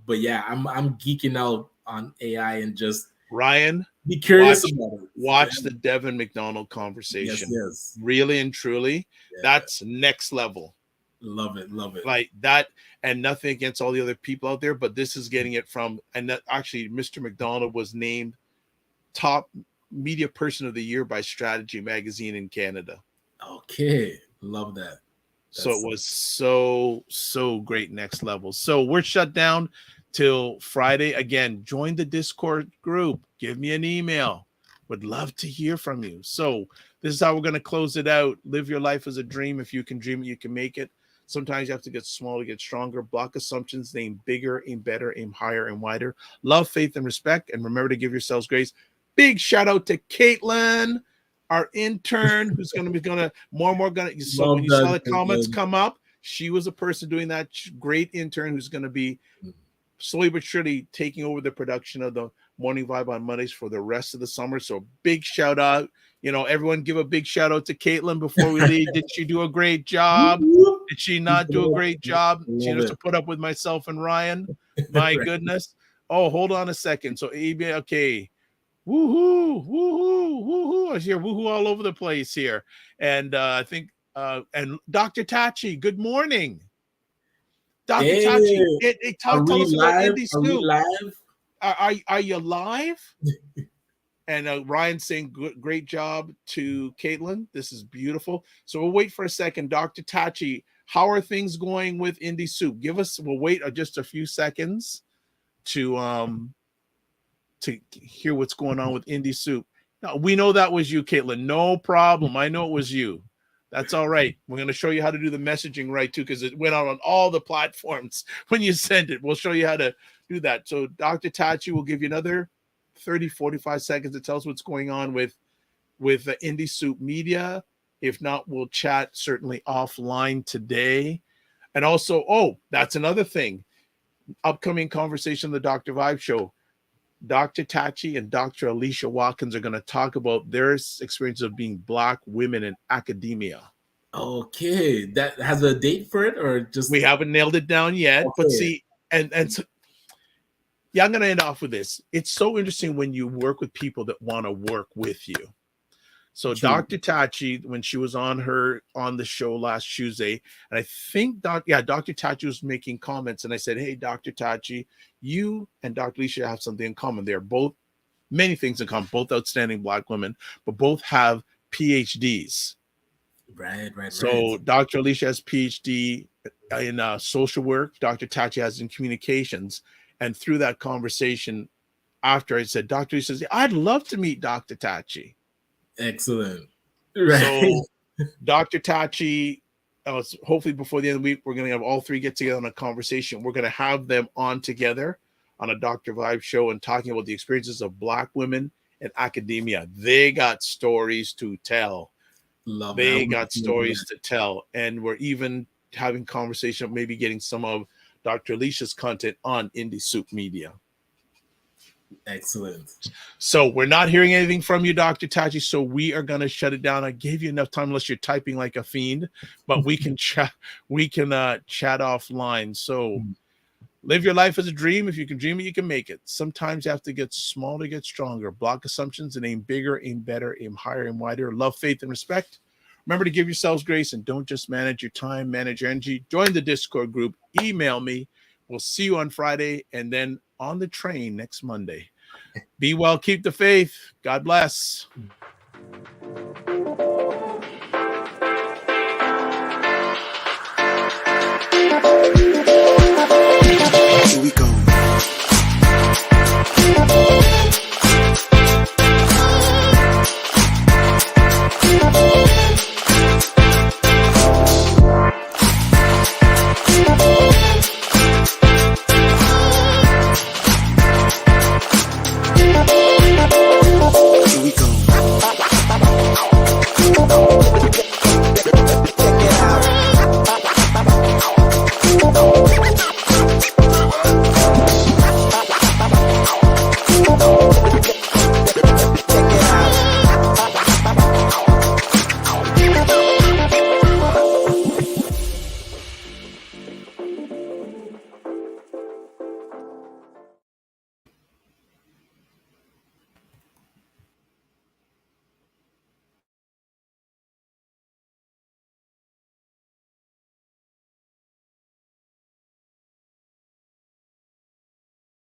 But yeah, I'm geeking out on AI and just Ryan, be curious about it. Watch the Devin McDonald conversation. Yes. Really and truly, that's next level. Love it. Like that, and nothing against all the other people out there, but this is getting it from, and that actually Mr. McDonald was named top media person of the year by Strategy Magazine in Canada. Okay, love that. So it was so great, next level. So we're shut down till Friday. Again, join the Discord group. Give me an email. Would love to hear from you. So this is how we're going to close it out. Live your life as a dream. If you can dream it, you can make it. Sometimes you have to get smaller, get stronger. Block assumptions. Aim bigger, aim better, aim higher and wider. Love, faith, and respect. And remember to give yourselves grace. Big shout out to Caitlin, our intern, who's going to be more and more so when you saw the comments come up, she was a person doing that. Great intern who's going to be slowly but surely taking over the production of the Morning Vibe on Mondays for the rest of the summer. So big shout out. Everyone give a big shout out to Caitlin before we leave. Did she do a great job? Did she not do a great job? She has to put up with myself and Ryan. My goodness. Oh, hold on a second. So okay. Woohoo. I hear woohoo all over the place here. And I think and Dr. Tachi, good morning. Dr. Tachi, tell us about Indie Scoop. Are you live? And Ryan saying great job to Caitlin. This is beautiful. So we'll wait for a second. Dr. Tachi, how are things going with Indie Soup? We'll wait just a few seconds to hear what's going on with Indie Soup. Now, we know that was you, Caitlin. No problem. I know it was you. That's all right. We're going to show you how to do the messaging right, too, because it went out on all the platforms when you send it. We'll show you how to do that. So Dr. Tachi will give you another 30, 45 seconds to tell us what's going on with Indie Soup Media. If not, we'll chat certainly offline today. And also, that's another thing. Upcoming conversation on the Dr. Vibe Show. Dr. Tachi and Dr. Alicia Watkins are going to talk about their experience of being Black women in academia. Okay, that has a date for it, or just we haven't nailed it down yet. Okay. But see, and so, I'm going to end off with this. It's so interesting when you work with people that want to work with you. So true. Dr. Tachi, when she was on the show last Tuesday, and I think Dr. Tachi was making comments, and I said, hey, Dr. Tachi, you and Dr. Alicia have something in common. They're both many things in common, both outstanding Black women, but both have PhDs. Right. So Dr. Alicia has PhD in social work. Dr. Tachi has in communications. And through that conversation, after I said, Dr. Alicia says, I'd love to meet Dr. Tachi. Excellent. Right. So Dr. Tachi, hopefully before the end of the week, we're going to have all three get together on a conversation. We're going to have them on together on a Dr. Vibe show and talking about the experiences of Black women in academia. They got stories to tell. They got stories to tell. And we're even having conversation, maybe getting some of Dr. Alicia's content on Indie Soup Media. Excellent. So we're not hearing anything from you, Dr. Tachi, so we are going to shut it down. I gave you enough time unless you're typing like a fiend, but we can chat offline. So live your life as a dream. If you can dream it, you can make it. Sometimes you have to get small to get stronger. Block assumptions and aim bigger, aim better, aim higher, aim wider. Love, faith, and respect. Remember to give yourselves grace and don't just manage your time, manage your energy. Join the Discord group. Email me. We'll see you on Friday and then on the train next Monday. Be well, keep the faith. God bless.